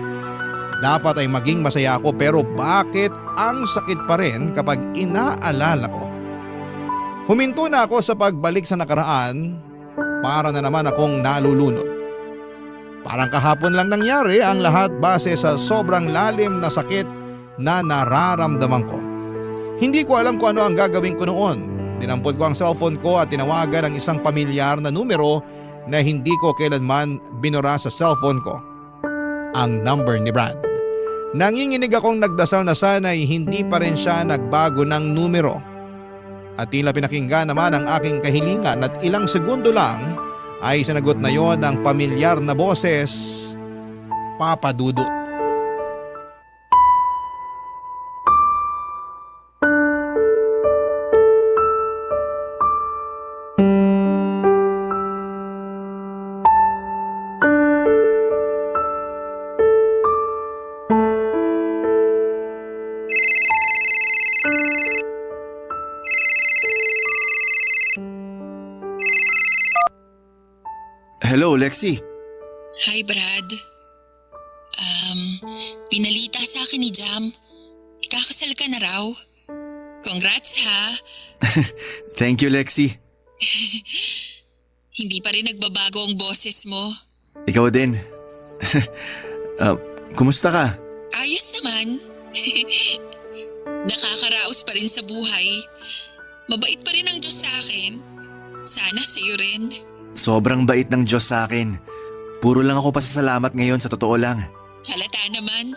Dapat ay maging masaya ako pero bakit ang sakit pa rin kapag inaalala ko? Huminto na ako sa pagbalik sa nakaraan para na naman akong nalulunod. Parang kahapon lang nangyari ang lahat base sa sobrang lalim na sakit na nararamdaman ko. Hindi ko alam kung ano ang gagawin ko noon. Dinampot ko ang cellphone ko at tinawagan ang isang pamilyar na numero na hindi ko kailanman binura sa cellphone ko. ang number ni Brad. Nanginginig akong nagdasal na sana'y hindi pa rin siya nagbago ng numero. At tila pinakinggan naman ang aking kahilingan at ilang segundo lang ay sinagot na yon ang pamilyar na boses, Papa Dudut. Hello, Lexi. Hi, Brad. Pinalita sa akin ni Jam. Ikakasal ka na raw. Congrats ha. Thank you, Lexi. Hindi pa rin nagbabago ang boses mo. Ikaw din. Kumusta ka? Ayos naman. Nakakaraos pa rin sa buhay. Mabait pa rin ang Diyos sa akin. Sana sa'yo rin. Sobrang bait ng Diyos sa akin. Puro lang ako pasasalamat ngayon, sa totoo lang. Halata naman.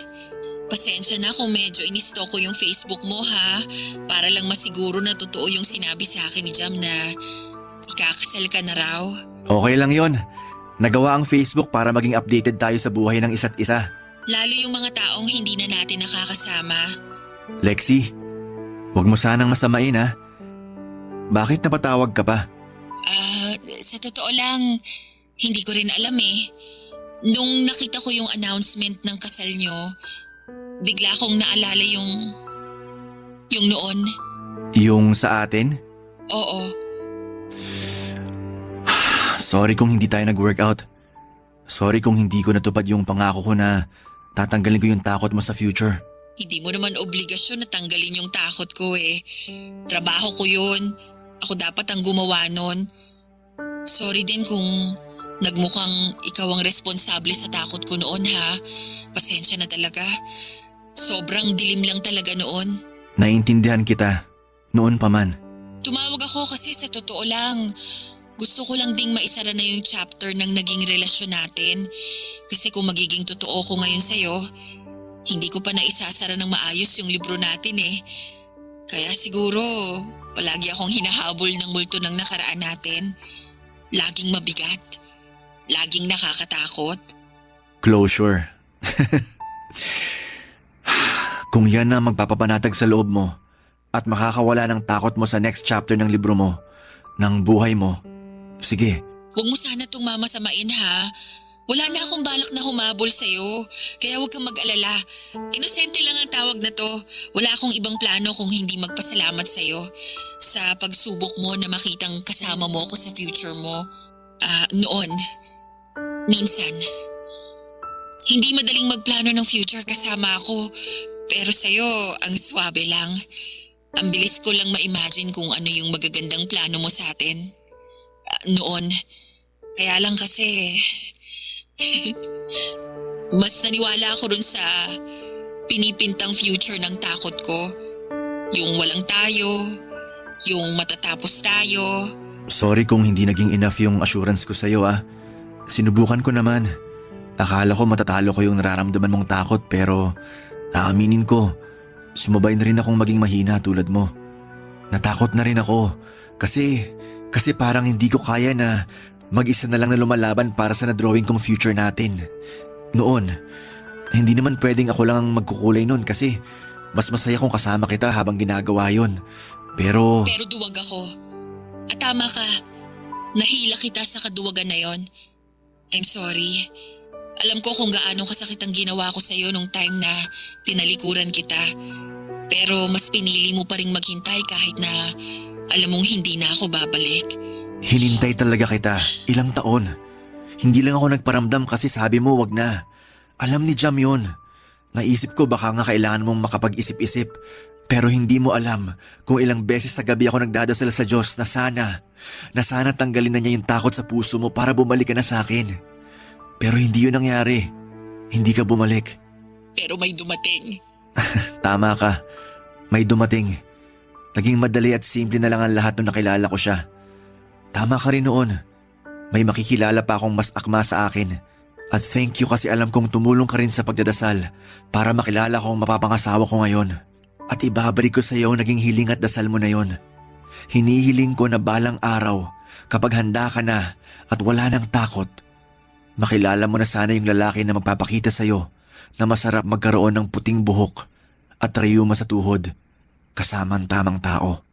Pasensya na kung medyo inistalk ko yung Facebook mo ha. Para lang masiguro na totoo yung sinabi sa akin ni Jam na ikakasal ka na raw. Okay lang yon. Nagawa ang Facebook para maging updated tayo sa buhay ng isa't isa. Lalo yung mga taong hindi na natin nakakasama. Lexi, huwag mo sanang masamain ha. Bakit napatawag ka pa? Sa totoo lang, hindi ko rin alam eh. Nung nakita ko yung announcement ng kasal nyo, bigla kong naalala yung noon. Yung sa atin? Oo. Sorry kung hindi tayo nag-workout. Sorry kung hindi ko natupad yung pangako ko na tatanggalin ko yung takot mo sa future. Hindi mo naman obligasyon na tanggalin yung takot ko eh. Trabaho ko yun. Ako dapat ang gumawa nun. Sorry din kung nagmukhang ikaw ang responsable sa takot ko noon ha. Pasensya na talaga. Sobrang dilim lang talaga noon. Naiintindihan kita. Noon pa man. Tumawag ako kasi sa totoo lang. Gusto ko lang ding maisara na yung chapter ng naging relasyon natin. Kasi kung magiging totoo ko ngayon sa'yo, hindi ko pa naisasara ng maayos yung libro natin eh. Kaya siguro, palagi akong hinahabol ng multo ng nakaraan natin. Laging mabigat. Laging nakakatakot. Closure. Kung yan na magpapapanatag sa loob mo at makakawala ng takot mo sa next chapter ng libro mo, ng buhay mo, sige. Huwag mo sana itong mamasamain ha. Wala na akong balak na humabol sa'yo. Kaya huwag kang mag-alala. Inosente lang ang tawag na to. Wala akong ibang plano kung hindi magpasalamat sa'yo. Sa pagsubok mo na makitang kasama mo ako sa future mo. Noon. Minsan. Hindi madaling magplano ng future kasama ako. Pero sa'yo, ang swabe lang. Ang bilis ko lang ma-imagine kung ano yung magagandang plano mo sa atin. Noon. Kaya lang kasi... Mas naniwala ako dun sa pinipintang future ng takot ko. Yung walang tayo, yung matatapos tayo. Sorry kung hindi naging enough yung assurance ko sa'yo ah. Sinubukan ko naman. Akala ko matatalo ko yung nararamdaman mong takot pero aaminin ko, sumabay na rin akong maging mahina tulad mo. Natakot na rin ako kasi parang hindi ko kaya na mag-isa na lang na lumalaban para sa na-drawing kong future natin. Noon, hindi naman pwedeng ako lang ang magkukulay noon kasi mas masaya kung kasama kita habang ginagawa yon. Pero duwag ako. At tama ka. Nahila kita sa kaduwagan na yon. I'm sorry. Alam ko kung gaano kasakit ang ginawa ko sa'yo nung time na tinalikuran kita. Pero mas pinili mo pa ring maghintay kahit na alam mong hindi na ako babalik. hinintay talaga kita, ilang taon. Hindi lang ako nagparamdam kasi sabi mo wag na. Alam ni Jam yun. Naisip ko baka nga kailangan mong makapag-isip-isip. Pero hindi mo alam kung ilang beses sa gabi ako nagdadasal sa Diyos na sana tanggalin na niya yung takot sa puso mo para bumalik ka na sa akin. Pero hindi yun nangyari. Hindi ka bumalik. Pero may dumating. Tama ka. May dumating. Naging madali at simple na lang ang lahat nung nakilala ko siya. Tama ka rin noon. May makikilala pa akong mas akma sa akin. At thank you kasi alam kong tumulong ka rin sa pagdadasal para makilala ko ang mapapangasawa ko ngayon. At ibabalik ko sa iyo naging hiling at dasal mo na yon. Hinihiling ko na balang araw kapag handa ka na at wala nang takot, makilala mo na sana yung lalaki na magpapakita sa iyo na masarap magkaroon ng puting buhok at rayuma sa tuhod kasama ang tamang tao.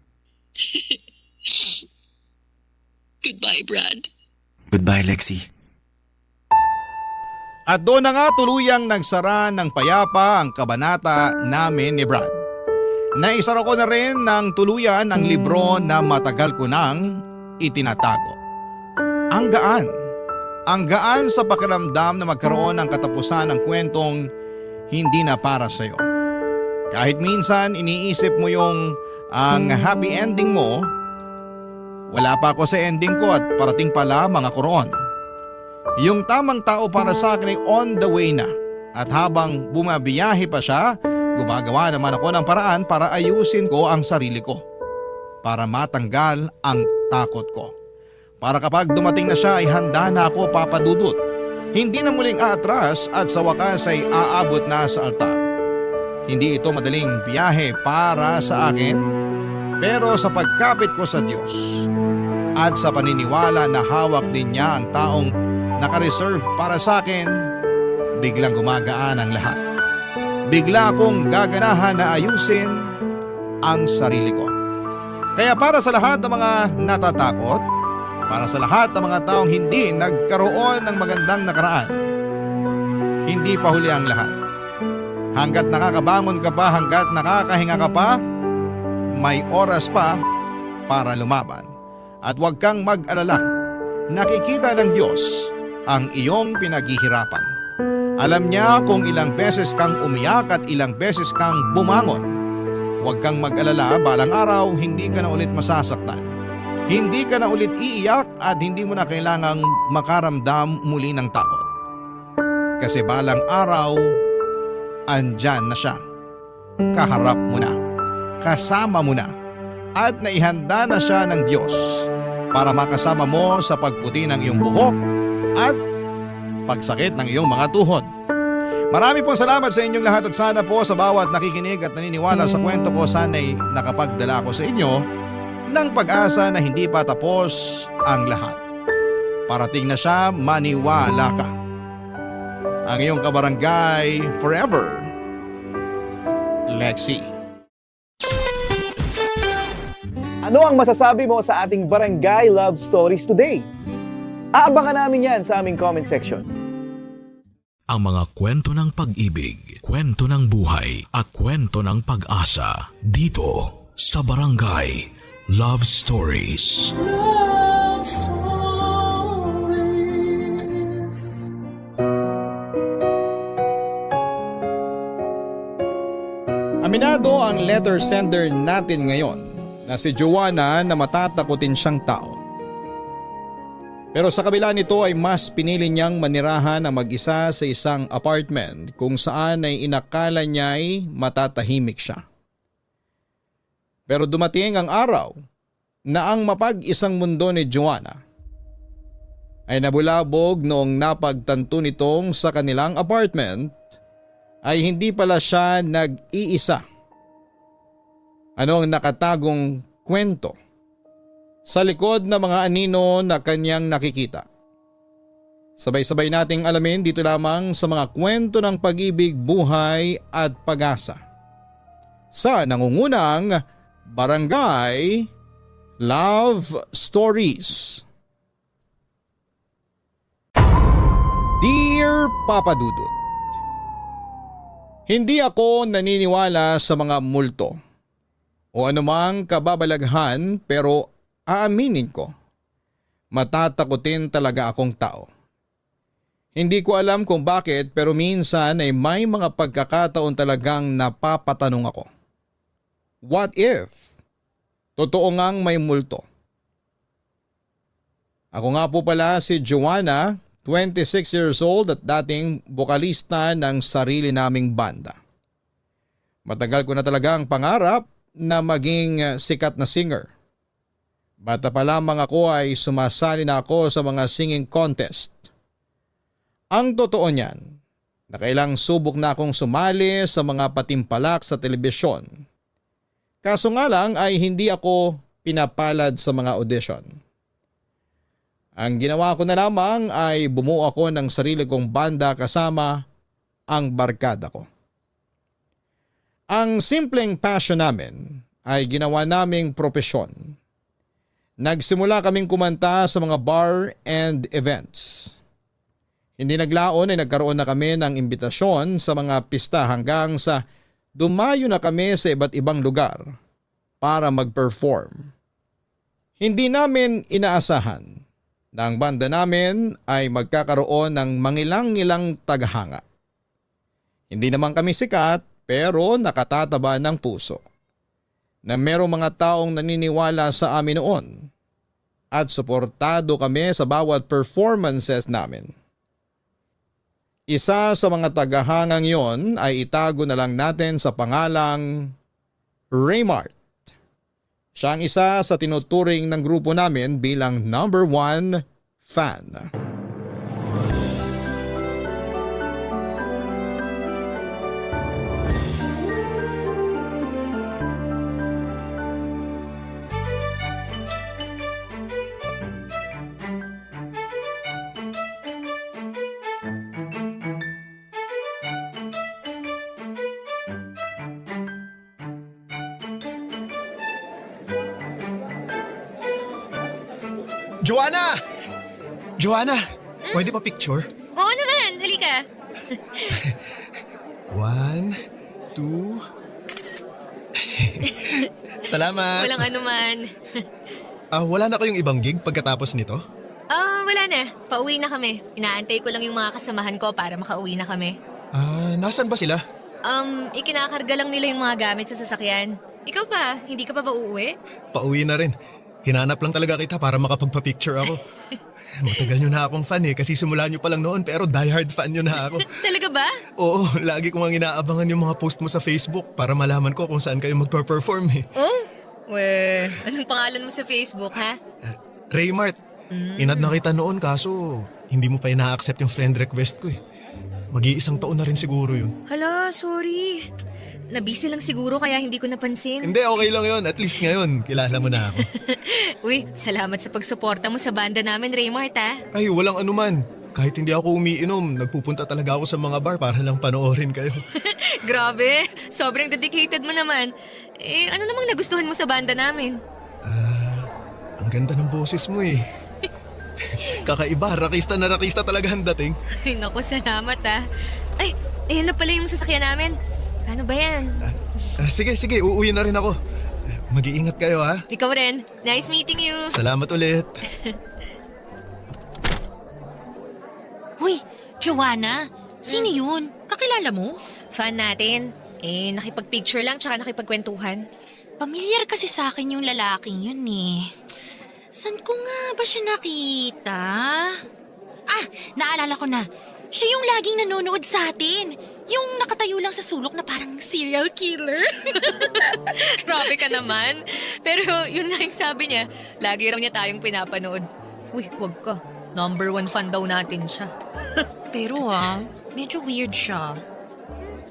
Goodbye, Brad. Goodbye, Lexi. At doon na nga tuluyang nagsara ng payapa ang kabanata namin ni Brad. Naisara ko na rin ng tuluyan ang libro na matagal ko nang itinatago. Ang gaan. Ang gaan sa pakiramdam na magkaroon ng katapusan ng kwentong hindi na para sa'yo. Kahit minsan iniisip mo yung ang happy ending mo, wala pa ako sa ending ko at parating pala mga kuron. Yung tamang tao para sa akin ay on the way na. At habang bumabiyahe pa siya, gumagawa naman ako ng paraan para ayusin ko ang sarili ko. Para matanggal ang takot ko. Para kapag dumating na siya ay handa na ako papadudot. Hindi na muling aatras at sa wakas ay aabot na sa altar. Hindi ito madaling biyahe para sa akin, pero sa pagkapit ko sa Diyos at sa paniniwala na hawak din niya ang taong nakareserve para sa akin, biglang gumagaan ang lahat. Bigla akong gaganahan na ayusin ang sarili ko. Kaya para sa lahat ng mga natatakot, para sa lahat ng mga taong hindi nagkaroon ng magandang nakaraan, hindi pa huli ang lahat. Hanggat nakakabangon ka pa, hanggat nakakahinga ka pa, may oras pa para lumaban. At huwag kang mag-alala, nakikita ng Diyos ang iyong pinaghihirapan. Alam niya kung ilang beses kang umiyak at ilang beses kang bumangon. Huwag kang mag-alala, balang araw hindi ka na ulit masasaktan. Hindi ka na ulit iiyak at hindi mo na kailangang makaramdam muli ng takot. Kasi balang araw, andyan na siya. Kaharap mo na, kasama mo na, at naihanda na siya ng Diyos para makasama mo sa pagputi ng iyong buhok at pagsakit ng iyong mga tuhod. Marami pong salamat sa inyong lahat at sana po sa bawat nakikinig at naniniwala sa kwento ko, sana'y nakapagdala ko sa inyo ng pag-asa na hindi pa tapos ang lahat. Parating na siya, maniwala ka. Ang iyong kabarangay forever, Lexi. Ano ang masasabi mo sa ating Barangay Love Stories today? Aabangan namin yan sa aming comment section. Ang mga kwento ng pag-ibig, kwento ng buhay at kwento ng pag-asa dito sa Barangay Love Stories. Love Stories. Aminado ang letter sender natin ngayon na si Joanna na matatakotin siyang tao. Pero sa kabila nito ay mas pinili niyang manirahan na mag-isa sa isang apartment kung saan ay inakala niya'y matatahimik siya. Pero dumating ang araw na ang mapag-isang mundo ni Joanna ay nabulabog noong napagtanto nitong sa kanilang apartment ay hindi pala siya nag-iisa. Ano ang nakatagong kwento sa likod ng mga anino na kanyang nakikita? Sabay-sabay nating alamin dito lamang sa mga kwento ng pag-ibig, buhay at pag-asa sa nangungunang Barangay Love Stories. Dear Papa Dudut, hindi ako naniniwala sa mga multo o anumang kababalaghan, pero aaminin ko, matatakotin talaga akong tao. Hindi ko alam kung bakit, pero minsan ay may mga pagkakataon talagang napapatanong ako. What if totoo ngang may multo? Ako nga po pala si Joanna, 26 years old at dating bokalista ng sarili naming banda. Matagal ko na talagang pangarap na maging sikat na singer. Bata pa lamang ako ay sumasali na ako sa mga singing contest. Ang totoo niyan, nakailang subok na akong sumali sa mga patimpalak sa telebisyon. Kaso nga lang ay hindi ako pinapalad sa mga audition. Ang ginawa ko na lamang ay bumuo ako ng sarili kong banda kasama ang barkada ko. Ang simpleng passion namin ay ginawa naming propesyon. Nagsimula kaming kumanta sa mga bar and events. Hindi naglaon ay nagkaroon na kami ng imbitasyon sa mga pista hanggang sa dumayo na kami sa iba't ibang lugar para mag-perform. Hindi namin inaasahan na ang banda namin ay magkakaroon ng mangilang-ilang tagahanga. Hindi naman kami sikat pero nakatataba ng puso na merong mga taong naniniwala sa amin noon at suportado kami sa bawat performances namin. Isa sa mga tagahangang yon ay itago na lang natin sa pangalang Raymart. Siya ang isa sa tinuturing ng grupo namin bilang number 1 fan. Joanna! Joanna, pwede pa picture? Oo naman, halika. 1, 2... Salamat! Walang anuman. Wala na kayong ibang gig pagkatapos nito? Wala na. Pauwi na kami. Inaantay ko lang yung mga kasamahan ko para makauwi na kami. Nasaan ba sila? Ikinakarga lang nila yung mga gamit sa sasakyan. Ikaw pa, hindi ka pa ba uuwi? Pauwi na rin. Hinanap lang talaga kita para makapagpa-picture ako. Matagal nyo na akong fan kasi simula nyo pa lang noon pero diehard fan nyo na ako. Talaga ba? Oo, lagi ko nga inaabangan yung mga post mo sa Facebook para malaman ko kung saan kayo magpa-perform eh. Oh? Anong pangalan mo sa Facebook, ha? Raymart, inad na kita noon kaso hindi mo pa ina-accept yung friend request ko eh. Mag-iisang taon na rin siguro yun. Hala, sorry. Nabisi lang siguro kaya hindi ko napansin. Hindi, okay lang yun. At least ngayon, kilala mo na ako. Uy, salamat sa pagsuporta mo sa banda namin, Raymart, ha? Ay, walang anuman. Kahit hindi ako umiinom, nagpupunta talaga ako sa mga bar para lang panoorin kayo. Grabe, sobrang dedicated mo naman. Ano namang nagustuhan mo sa banda namin? Ang ganda ng boses mo eh. Kakaiba, rakista na rakista talaga ang dating. Ay, naku, salamat, ha? Ay, ayan na pala yung sasakyan namin. Ano ba yan? Sige, uuwi na rin ako. Mag-iingat kayo ha. Ikaw rin. Nice meeting you. Salamat ulit. Hoy, Joanna, sino yun? Kakilala mo? Fan natin. Nakipag-picture lang tsaka nakipagkwentuhan. Pamilyar kasi sa akin yung lalaking yun eh. San ko nga ba siya nakita? Naalala ko na. Siya yung laging nanonood sa atin. Yung nakatayo lang sa sulok na parang serial killer. Grabe ka naman. Pero yun nga yung sabi niya, lagi raw niya tayong pinapanood. Uy, wag ka. Number 1 fan daw natin siya. Pero medyo weird siya.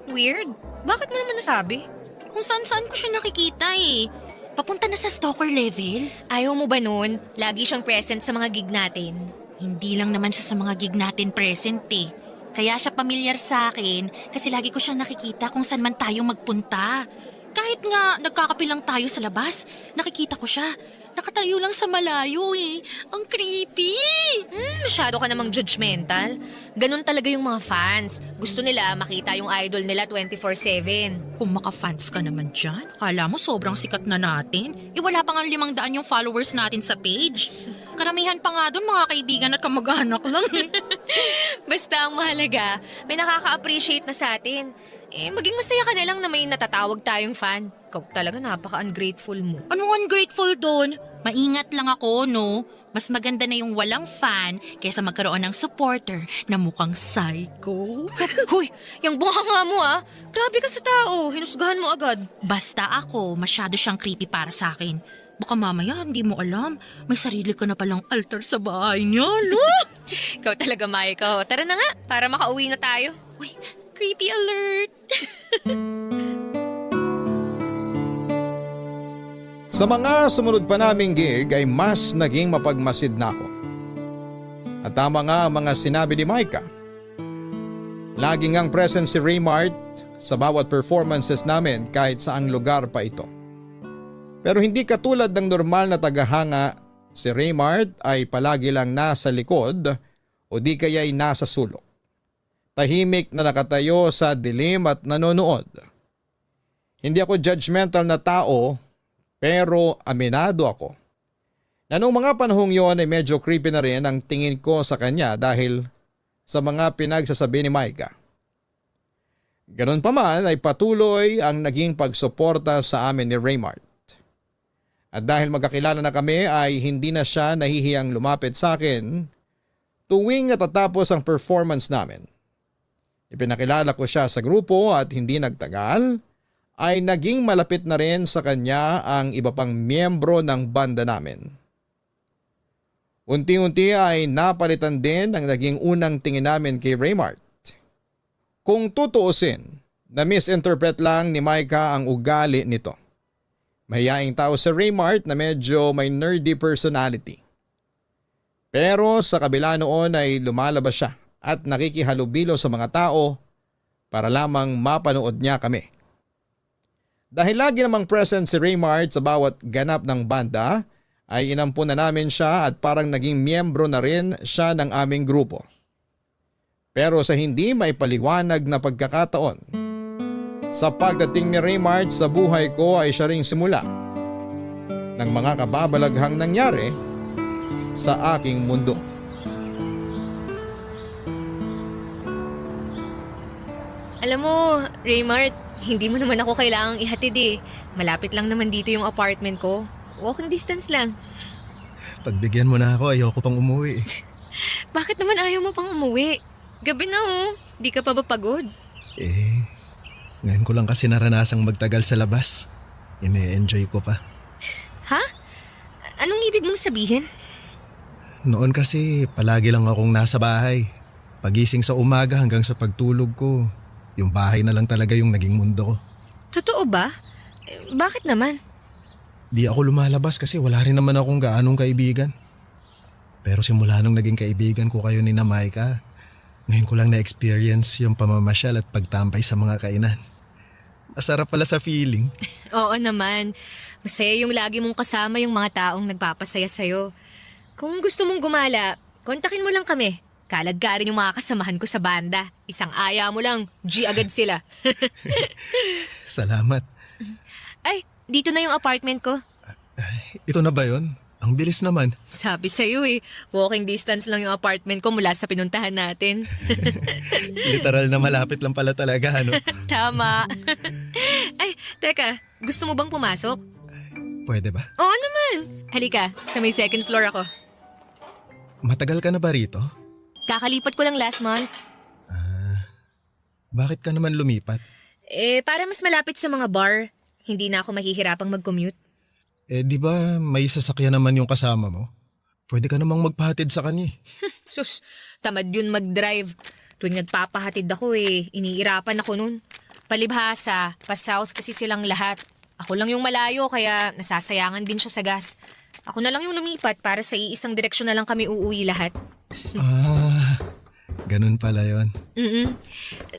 Weird? Bakit mo naman nasabi? Kung saan-saan ko siya nakikita eh. Papunta na sa stalker level. Ayaw mo ba nun? Lagi siyang present sa mga gig natin. Hindi lang naman siya sa mga gig natin present eh. Kaya siya pamilyar sa akin kasi lagi ko siyang nakikita kung saan man tayo magpunta. Kahit nga nagkakape lang tayo sa labas, nakikita ko siya. Nakatayo lang sa malayo eh. Ang creepy! Masyado ka namang judgmental. Ganun talaga yung mga fans. Gusto nila makita yung idol nila 24/7. Kung maka-fans ka naman dyan, akala mo sobrang sikat na natin. Wala pa nga 500 yung followers natin sa page. Karamihan pa nga doon mga kaibigan at kamag-anak lang. Basta ang mahalaga, may nakaka-appreciate na sa atin. Maging masaya ka na lang na may natatawag tayong fan. Ikaw talaga napaka-ungrateful mo. Anong ungrateful doon? Maingat lang ako, no? Mas maganda na yung walang fan kaysa magkaroon ng supporter na mukhang psycho. Huy, yung bunganga mo Grabe ka sa tao, hinusgahan mo agad. Basta ako, masyado siyang creepy para sa akin. Baka mamaya hindi mo alam, may sarili ka na palang altar sa bahay niya, no? Ikaw talaga, Maiko. Tara na nga, para makauwi na tayo. Uy, creepy alert! Sa mga sumunod pa naming gig ay mas naging mapagmasid na ako. At tama nga ang mga sinabi ni Micah. Lagi ngang present si Raymart sa bawat performances namin kahit saang lugar pa ito. Pero hindi katulad ng normal na tagahanga, si Raymart ay palagi lang nasa likod o di kaya'y nasa sulok. Tahimik na nakatayo sa dilim at nanonood. Hindi ako judgmental na tao pero aminado ako. Na noong mga panahong yon ay medyo creepy na rin ang tingin ko sa kanya dahil sa mga pinagsasabi ni Micah. Ganon pa man ay patuloy ang naging pagsuporta sa amin ni Raymart. At dahil magkakilala na kami ay hindi na siya nahihiyang lumapit sa akin tuwing natatapos ang performance namin. Ipinakilala ko siya sa grupo at hindi nagtagal ay naging malapit na rin sa kanya ang iba pang miyembro ng banda namin. Unti-unti ay napalitan din ang naging unang tingin namin kay Raymart. Kung tutuusin, na-misinterpret lang ni Micah ang ugali nito. Mahiyaing tao si Raymart na medyo may nerdy personality. Pero sa kabila noon ay lumalabas siya at nakikihalubilo sa mga tao para lamang mapanood niya kami. Dahil lagi namang present si Raymart sa bawat ganap ng banda, ay inampun na namin siya at parang naging miyembro na rin siya ng aming grupo. Pero sa hindi may paliwanag na pagkakataon, sa pagdating ni Raymart sa buhay ko ay siya ring simula ng mga kababalaghang nangyari sa aking mundo. Alam mo, Raymart, hindi mo naman ako kailangang ihatid eh. Malapit lang naman dito yung apartment ko. Walking distance lang. Pagbigyan mo na ako, ayoko pang umuwi. Bakit naman ayaw mo pang umuwi? Gabi na oh. Di ka pa ba pagod? Ngayon ko lang kasi naranasang magtagal sa labas. Ine-enjoy ko pa. Ha? Anong ibig mong sabihin? Noon kasi palagi lang akong nasa bahay. Pagising sa umaga hanggang sa pagtulog ko, yung bahay na lang talaga yung naging mundo ko. Totoo ba? Bakit naman? Di ako lumalabas kasi wala rin naman akong gaanong kaibigan. Pero simula nung naging kaibigan ko kayo ni Maika, ngayon ko lang na-experience yung pamamasyal at pagtampay sa mga kainan. Masarap pala sa feeling. Oo naman. Masaya yung lagi mong kasama yung mga taong nagpapasaya sa'yo. Kung gusto mong gumala, kontakin mo lang kami. Kalad-garin yung mga kasamahan ko sa banda. Isang aya mo lang, G agad sila. Salamat. Ay, dito na yung apartment ko. Ito na ba yun? Ang bilis naman. Sabi sa'yo eh, walking distance lang yung apartment ko mula sa pinuntahan natin. Literal na malapit lang pala talaga, ano? Tama. Ay, teka, gusto mo bang pumasok? Pwede ba? Oo naman. Halika, sa may second floor ako. Matagal ka na ba rito? Kakalipat ko lang last month. Bakit ka naman lumipat? Para mas malapit sa mga bar. Hindi na ako mahihirapang mag-commute. Di ba may sasakyan naman yung kasama mo? Pwede ka namang magpahatid sa kanya. Sus, tamad yun mag-drive. Tuwing nagpapahatid ako iniirapan ako nun. Palibhasa, pa-south kasi silang lahat. Ako lang yung malayo kaya nasasayangan din siya sa gas. Ako na lang yung lumipat para sa iisang direksyon na lang kami uuwi lahat. Ganun pala yon.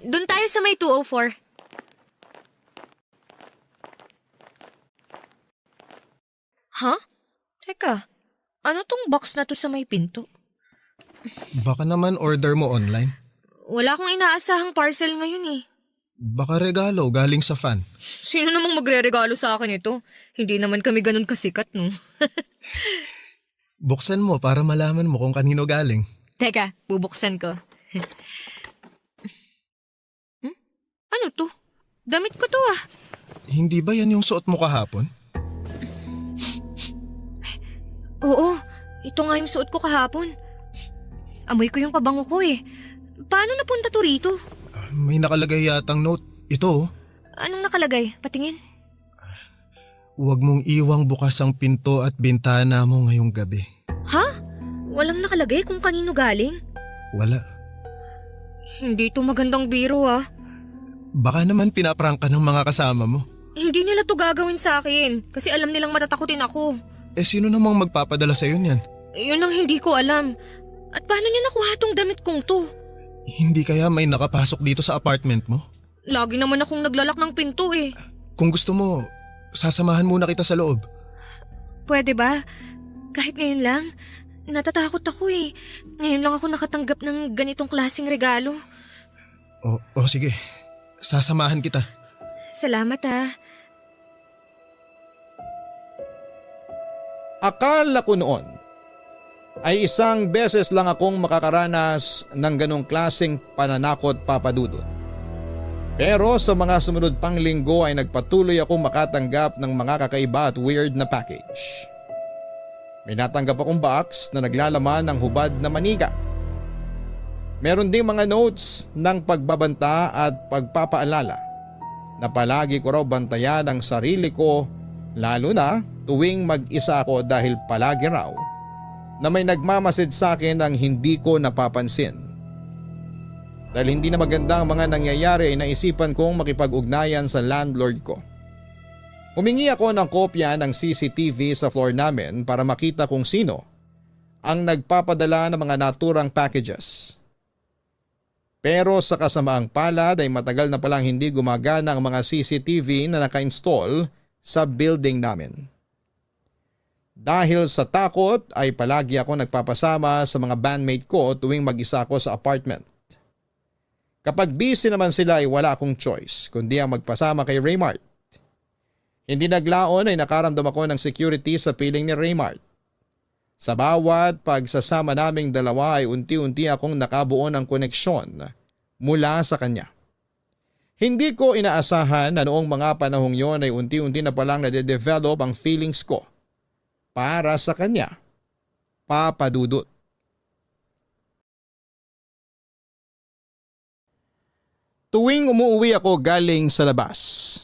Doon tayo sa may 204. Huh? Teka, ano tong box na to sa may pinto? Baka naman order mo online? Wala akong inaasahang parcel ngayon eh. Baka regalo galing sa fan. Sino namang magre-regalo sa akin ito? Hindi naman kami ganun kasikat, no? Buksan mo para malaman mo kung kanino galing. Teka, bubuksan ko. Ano to? Damit ko to ah. Hindi ba yan yung suot mo kahapon? Oo, ito nga yung suot ko kahapon. Amoy ko yung pabango ko eh. Paano napunta to rito? May nakalagay yatang note. Ito oh. Anong nakalagay? Patingin. huwag mong iwang bukas ang pinto at bintana mo ngayong gabi. Ha? Walang nakalagay kung kanino galing? Wala. Hindi to magandang biro ah. Baka naman pinaprank ka ng mga kasama mo. Hindi nila to gagawin sa akin kasi alam nilang matatakutin ako. Sino namang magpapadala sa'yo niyan? Yun ang hindi ko alam. At paano niya nakuha tong damit kong to? Hindi kaya may nakapasok dito sa apartment mo? Lagi naman akong naglalak ng pinto eh. Kung gusto mo, sasamahan muna kita sa loob. Pwede ba? Kahit ngayon lang. Natatakot ako eh. Ngayon lang ako nakatanggap ng ganitong klaseng regalo. O sige, sasamahan kita. Salamat ah. Akala ko noon ay isang beses lang akong makakaranas ng ganong klaseng pananakot, Papa Dudut. Pero sa mga sumunod pang linggo ay nagpatuloy akong makatanggap ng mga kakaiba at weird na package. May natanggap akong box na naglalaman ng hubad na manika. Meron ding mga notes ng pagbabanta at pagpapaalala na palagi ko raw bantayan ang sarili ko, lalo na tuwing mag-isa ako dahil palagi raw na may nagmamasid sa akin ang hindi ko napapansin. Dahil hindi na maganda ang mga nangyayari ay naisipan kong makipag-ugnayan sa landlord ko. Humingi ako ng kopya ng CCTV sa floor namin para makita kung sino ang nagpapadala ng mga naturang packages. Pero sa kasamaang palad ay matagal na palang hindi gumagana ang mga CCTV na naka-install sa building namin. Dahil sa takot ay palagi ako nagpapasama sa mga bandmate ko tuwing mag-isa ako sa apartment. Kapag busy naman sila ay wala akong choice kundi ang magpasama kay Raymart. Hindi naglaon ay nakaramdam ako ng security sa piling ni Raymart. Sa bawat pagsasama naming dalawa ay unti-unti akong nakabuo ng koneksyon mula sa kanya. Hindi ko inaasahan na noong mga panahong yon ay unti-unti na palang nade-develop ang feelings ko para sa kanya, Papa Dudut. Tuwing umuwi ako galing sa labas,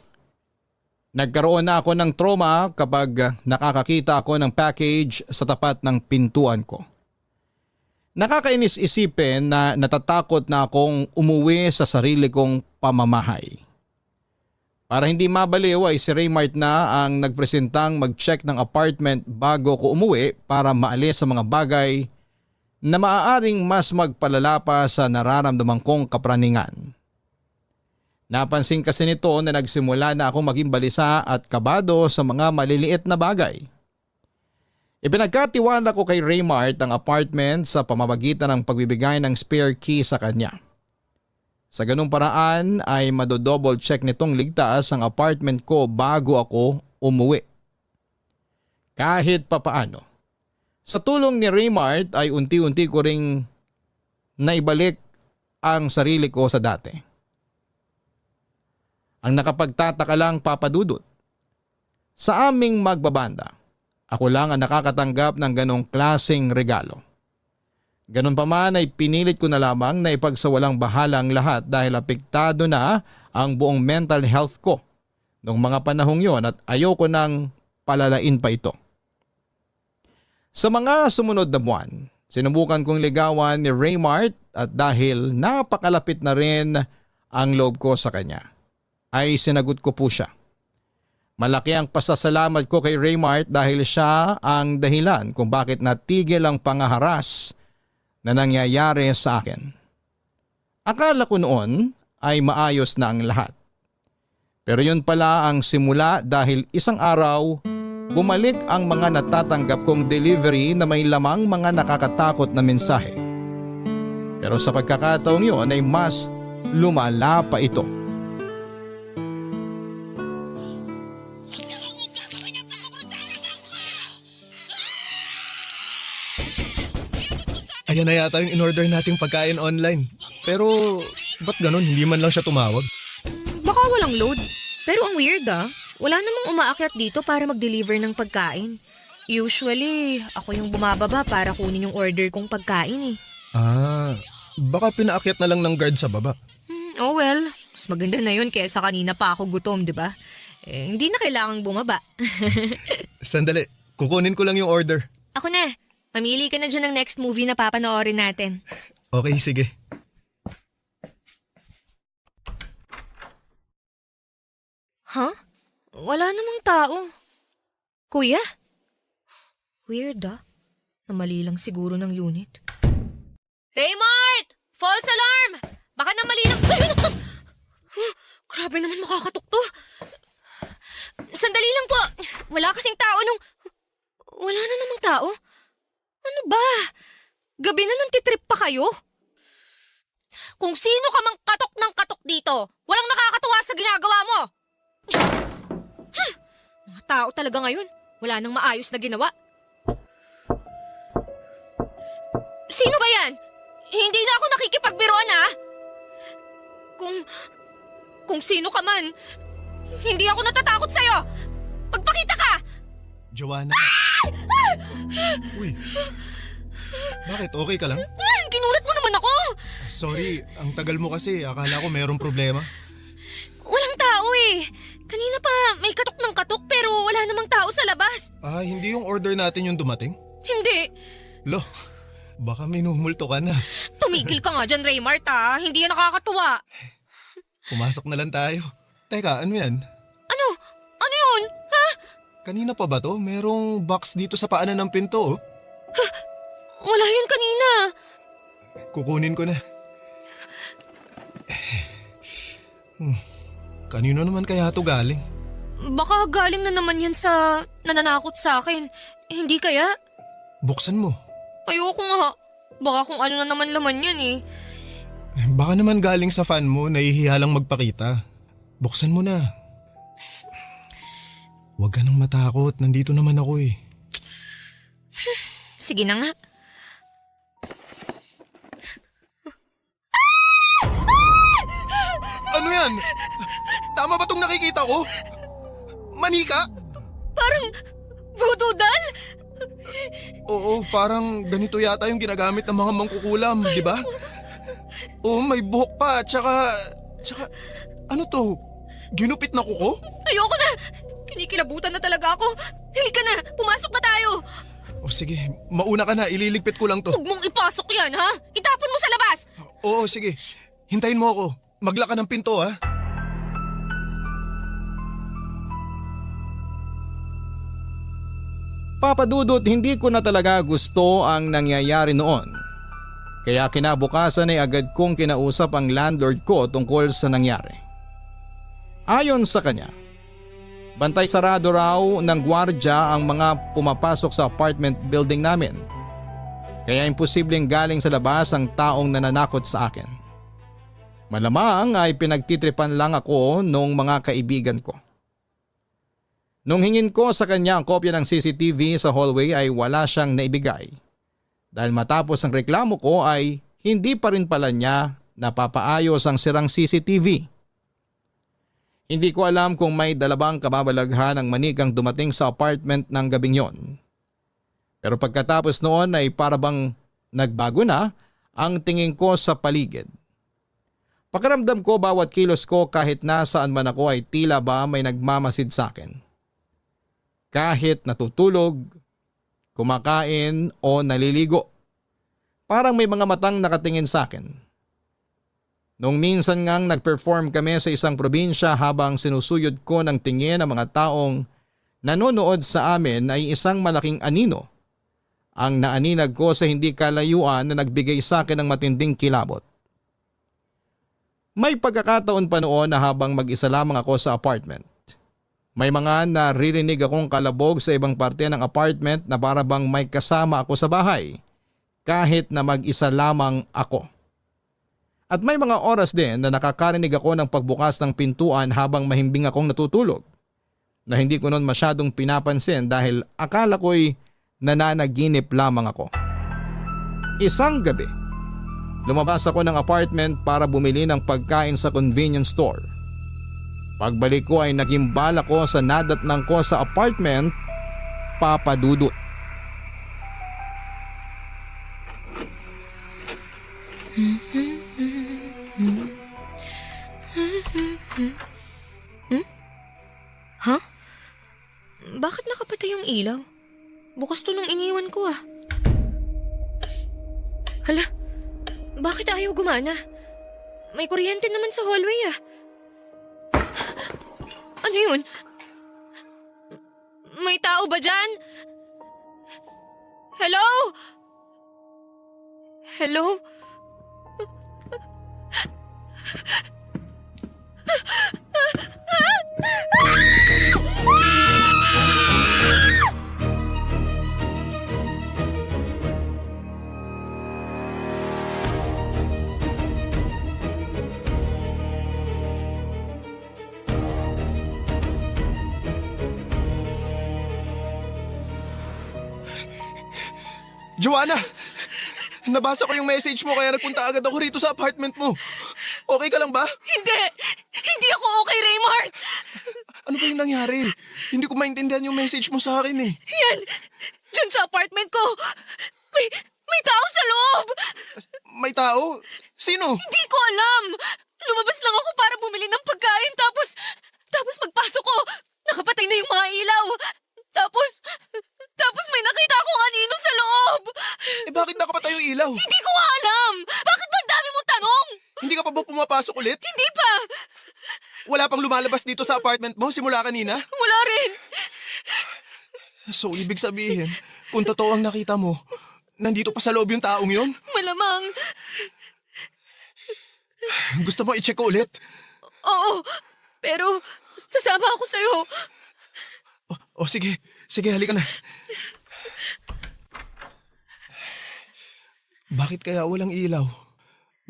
nagkaroon na ako ng trauma kapag nakakakita ako ng package sa tapat ng pintuan ko. Nakakainis isipin na natatakot na akong umuwi sa sarili kong pamamahay. Para hindi mabaliw ay si Raymart na ang nagpresentang mag-check ng apartment bago ko umuwi para maalis sa mga bagay na maaaring mas magpalala pa sa nararamdaman kong kapraningan. Napansin kasi nito na nagsimula na akong maging balisa at kabado sa mga maliliit na bagay. Ipinagkatiwala ko kay Raymart ang apartment sa pamamagitan ng pagbibigay ng spare key sa kanya. Sa ganung paraan ay madodouble check nitong ligtas ang apartment ko bago ako umuwi. Kahit papaano, sa tulong ni Raymart ay unti-unti ko ring naibalik ang sarili ko sa dati. Ang nakapagtataka lang, Papa Dudut, sa aming magbabanda, ako lang ang nakakatanggap ng ganong klaseng regalo. Ganon pa man ay pinilit ko na lamang na ipagsawalang bahala ang lahat dahil apektado na ang buong mental health ko noong mga panahong yon at ayoko nang palalain pa ito. Sa mga sumunod na buwan, sinubukan kong ligawan ni Raymart at dahil napakalapit na rin ang loob ko sa kanya, ay sinagot ko po siya. Malaki ang pasasalamat ko kay Raymart dahil siya ang dahilan kung bakit natigil ang pangaharas na nangyayari sa akin. Akala ko noon ay maayos na ang lahat. Pero yun pala ang simula dahil isang araw, bumalik ang mga natatanggap kong delivery na may lamang mga nakakatakot na mensahe. Pero sa pagkakataong yun ay mas lumala pa ito. Ayan na yata yung in-order nating pagkain online. Pero ba't ganun? Hindi man lang siya tumawag. Baka walang load. Pero ang weird ah. Wala namang umaakyat dito para mag-deliver ng pagkain. Usually, ako yung bumababa para kunin yung order kong pagkain eh. Baka pinaakyat na lang ng guard sa baba. Oh well, mas maganda na yun kaysa kanina pa ako gutom, di ba? Hindi na kailangang bumaba. Sandali, kukunin ko lang yung order. Ako na. Mamili ka na dyan ng next movie na papanoorin natin. Okay, sige. Huh? Wala namang tao. Kuya? Weird Namali lang siguro ng unit. Raymart! False alarm! Baka namali lang... Ay, anak to! Grabe naman makakatok to. Sandali lang po. Wala kasing tao nung... Wala na namang tao. Ano ba? Gabi na nang titrip pa kayo? Kung sino ka mang katok ng katok dito, walang nakakatuwa sa ginagawa mo. Mga tao talaga ngayon. Wala nang maayos na ginawa. Sino ba yan? Hindi na ako nakikipagbiruan Kung sino ka man, hindi ako natatakot sa'yo. Magpakita ka! Joanna. Uy. Bakit? Okay ka lang? Ginulat mo naman ako! Sorry, ang tagal mo kasi. Akala ko merong problema. Walang tao Kanina pa may katok ng katok pero wala namang tao sa labas. Hindi yung order natin yung dumating? Hindi. Lo, baka minumulto ka na. Tumigil ka nga dyan, Raymart Hindi yan nakakatuwa. Pumasok na lang tayo. Teka, ano yan? Ano? Ano yun? Ha? Kanina pa ba to? Merong box dito sa paanan ng pinto. Wala yun kanina. Kukunin ko na. Kanino naman kaya to galing? Baka galing na naman yan sa nananakot sa akin. Hindi kaya? Buksan mo. Ayoko nga. Baka kung ano na naman laman yan Baka naman galing sa fan mo, nahihiya lang magpakita. Buksan mo na. Huwag ka nang matakot, nandito naman ako Sige na nga. Ano yan? Tama ba tong nakikita ko? Manika? Parang voodoo doll? Oo, parang ganito yata yung ginagamit ng mga mangkukulam, di ba? Oo, may buhok pa, tsaka ano to? Ginupit na kuko? Ayoko na! Kinikilabutan na talaga ako. Halika na, pumasok na tayo. O sige, mauna ka na, ililigpit ko lang to. Huwag mong ipasok yan, ha? Itapon mo sa labas. Oo, sige. Hintayin mo ako. Maglaka ng pinto, ha? Papa Dudut, hindi ko na talaga gusto ang nangyayari noon. Kaya kinabukasan ay agad kong kinausap ang landlord ko tungkol sa nangyari. Ayon sa kanya, bantay sarado raw ng gwardya ang mga pumapasok sa apartment building namin. Kaya imposibleng galing sa labas ang taong nananakot sa akin. Malamang ay pinagtitripan lang ako nung mga kaibigan ko. Nung hingin ko sa kanya ang kopya ng CCTV sa hallway ay wala siyang naibigay. Dahil matapos ang reklamo ko ay hindi pa rin pala niya napapaayos ang sirang CCTV. Hindi ko alam kung may dalabang kababalaghan ng manikang dumating sa apartment ng gabing yon. Pero pagkatapos noon ay parabang nagbago na ang tingin ko sa paligid. Pakiramdam ko bawat kilos ko kahit nasaan man ako ay tila ba may nagmamasid sa akin. Kahit natutulog, kumakain o naliligo. Parang may mga matang nakatingin sa akin. Nung minsan ngang nag-perform kami sa isang probinsya habang sinusuyod ko ng tingin ng mga taong nanonood sa amin ay isang malaking anino. Ang naaninag ko sa hindi kalayuan na nagbigay sa akin ng matinding kilabot. May pagkakataon pa noon na habang mag-isa lamang ako sa apartment. May mga naririnig akong kalabog sa ibang parte ng apartment na para bang may kasama ako sa bahay kahit na mag-isa lamang ako. At may mga oras din na nakakarinig ako ng pagbukas ng pintuan habang mahimbing akong natutulog na hindi ko noon masyadong pinapansin dahil akala ko'y nananaginip lamang ako. Isang gabi, lumabas ako ng apartment para bumili ng pagkain sa convenience store. Pagbalik ko ay nagimbal ako sa nadatnang ko sa apartment, Papa Dudut. ilaw. Bukas to nung iniwan ko ah. Hala, bakit ayaw gumana? May kuryente naman sa hallway ah. Ano yun? May tao ba dyan? Hello? Hello? Joanna! Nabasa ko yung message mo kaya nagpunta agad ako rito sa apartment mo. Okay ka lang ba? Hindi! Hindi ako okay, Raymart! Ano ba yung nangyari? Hindi ko maintindihan yung message mo sa akin eh. Yan! Diyan sa apartment ko! May tao sa loob! May tao? Sino? Hindi ko alam! Lumabas lang ako para bumili ng pagkain tapos magpasok ko. Nakapatay na yung mga ilaw. Tapos may nakita akong anino sa loob. Eh bakit nakapatay yung ilaw? Hindi ko alam! Bakit ba ang dami mong tanong? Hindi ka pa ba pumapasok ulit? Hindi pa! Wala pang lumalabas dito sa apartment mo simula kanina? Wala rin! So ibig sabihin, kung totoo ang nakita mo, nandito pa sa loob yung taong yun? Malamang. Gusto mo i-check ko ulit? Oo, pero sasama ako sa'yo. O sige, halika na. Bakit kaya walang ilaw?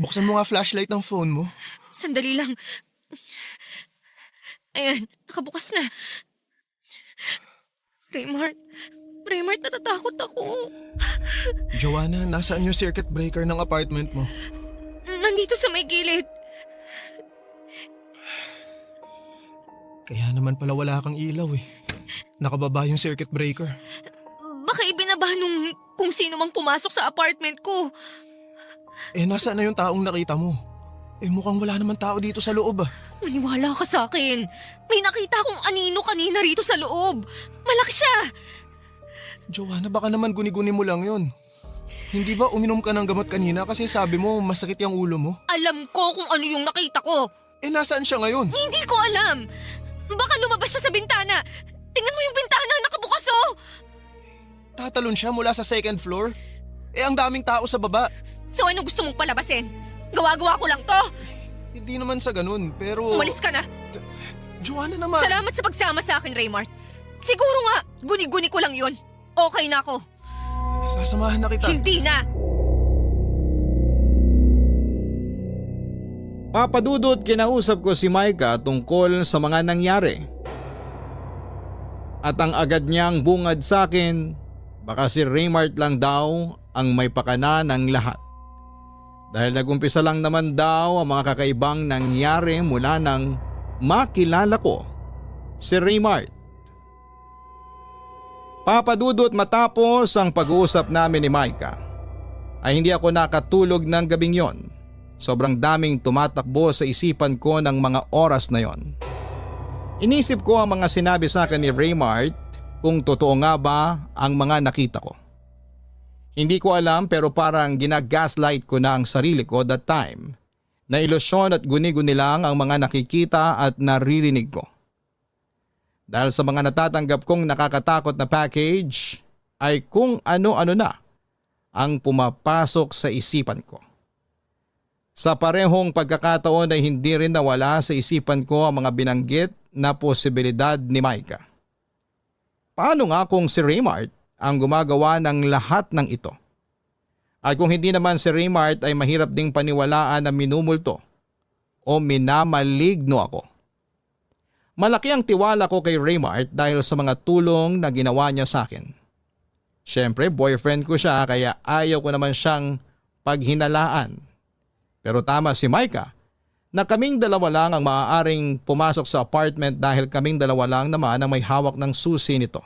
Buksan mo nga flashlight ng phone mo. Sandali lang. Ayan, nakabukas na. Raymart, natatakot ako. Joanna, nasaan yung circuit breaker ng apartment mo? Nandito sa may gilid. Kaya naman pala wala kang ilaw eh. Nakababa yung circuit breaker. Baka ibinaba nung kung sino mang pumasok sa apartment ko. Eh nasaan na yung taong nakita mo? Eh mukhang wala naman tao dito sa loob ah. Maniwala ka sa akin. May nakita akong anino kanina rito sa loob. Malaki siya. Joanna, baka naman guni-guni mo lang yun. Hindi ba uminom ka ng gamot kanina kasi sabi mo masakit yung ulo mo? Alam ko kung ano yung nakita ko. Eh nasaan siya ngayon? Hindi ko alam. Baka lumabas siya sa bintana. Tingnan mo yung bintana, nakabukas oh. Tatalon siya mula sa second floor? Eh ang daming tao sa baba. So ano gusto mong palabasin? Gawa-gawa ko lang to. Hindi naman sa ganun, pero... Umalis ka na. Joanna naman. Salamat sa pagsama sa akin, Raymart. Siguro nga, guni-guni ko lang yun. Okay na ako. Sasamahan na kita. Hindi na. Papadudot, kinausap ko si Micah tungkol sa mga nangyari. At ang agad niyang bungad sa akin, baka si Raymart lang daw ang may pakana ng lahat. Dahil nagumpisa lang naman daw ang mga kakaibang nangyari mula nang makilala ko si Raymart. Papadudot, matapos ang pag-uusap namin ni Micah, ay hindi ako nakatulog ng gabing yon. Sobrang daming tumatakbo sa isipan ko ng mga oras na yon. Inisip ko ang mga sinabi sa akin ni Raymart kung totoo nga ba ang mga nakita ko. Hindi ko alam, pero parang ginagaslight ko na ang sarili ko that time na ilusyon at guni-guni lang ang mga nakikita at naririnig ko. Dahil sa mga natatanggap kong nakakatakot na package ay kung ano-ano na ang pumapasok sa isipan ko. Sa parehong pagkakataon ay hindi rin nawala sa isipan ko ang mga binanggit na posibilidad ni Micah. Paano nga kung si Raymart ang gumagawa ng lahat ng ito? At kung hindi naman si Raymart ay mahirap ding paniwalaan na minumulto o minamaligno ako. Malaki ang tiwala ko kay Raymart dahil sa mga tulong na ginawa niya sa akin. Siyempre, boyfriend ko siya kaya ayaw ko naman siyang paghinalaan. Pero tama si Micah na kaming dalawa lang ang maaaring pumasok sa apartment dahil kaming dalawa lang naman ang may hawak ng susi nito.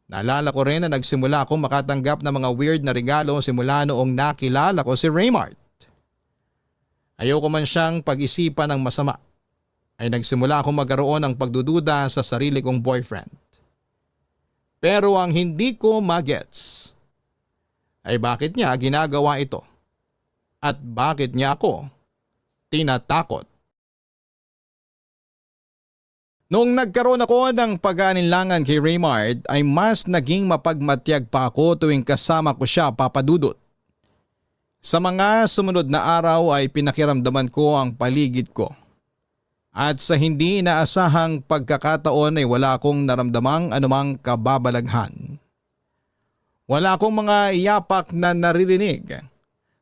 Naalala ko rin na nagsimula akong makatanggap ng mga weird na regalo simula noong nakilala ko si Raymart. Ayoko man siyang pag-isipan ng masama, ay nagsimula akong magkaroon ng pagdududa sa sarili kong boyfriend. Pero ang hindi ko magets ay bakit niya ginagawa ito at bakit niya ako tinatakot. Noong nagkaroon ako ng pag-aalinlangan kay Raymart ay mas naging mapagmatyag pa ako tuwing kasama ko siya, Papa Dudut. Sa mga sumunod na araw ay pinakiramdaman ko ang paligid ko. At sa hindi inaasahang pagkakataon ay wala akong naramdamang anumang kababalaghan. Wala akong mga iyapak na naririnig,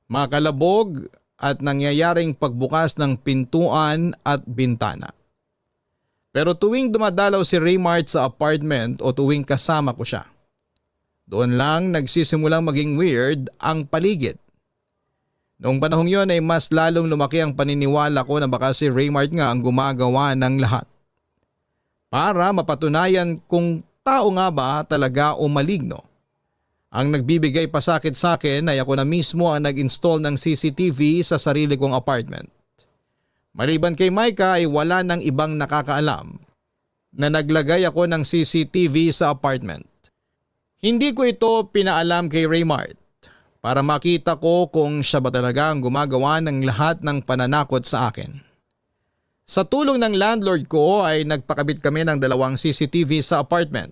makalabog at nangyayaring pagbukas ng pintuan at bintana. Pero tuwing dumadalaw si Raymart sa apartment o tuwing kasama ko siya, doon lang nagsisimulang maging weird ang paligid. Noong panahong yon ay mas lalong lumaki ang paniniwala ko na baka si Raymart nga ang gumagawa ng lahat. Para mapatunayan kung tao nga ba talaga o maligno. Ang nagbibigay pasakit sa akin ay ako na mismo ang nag-install ng CCTV sa sarili kong apartment. Maliban kay Micah ay wala nang ibang nakakaalam na naglagay ako ng CCTV sa apartment. Hindi ko ito pinaalam kay Raymart para makita ko kung siya ba talaga ang gumagawa ng lahat ng pananakot sa akin. Sa tulong ng landlord ko ay nagpakabit kami ng 2 CCTV sa apartment.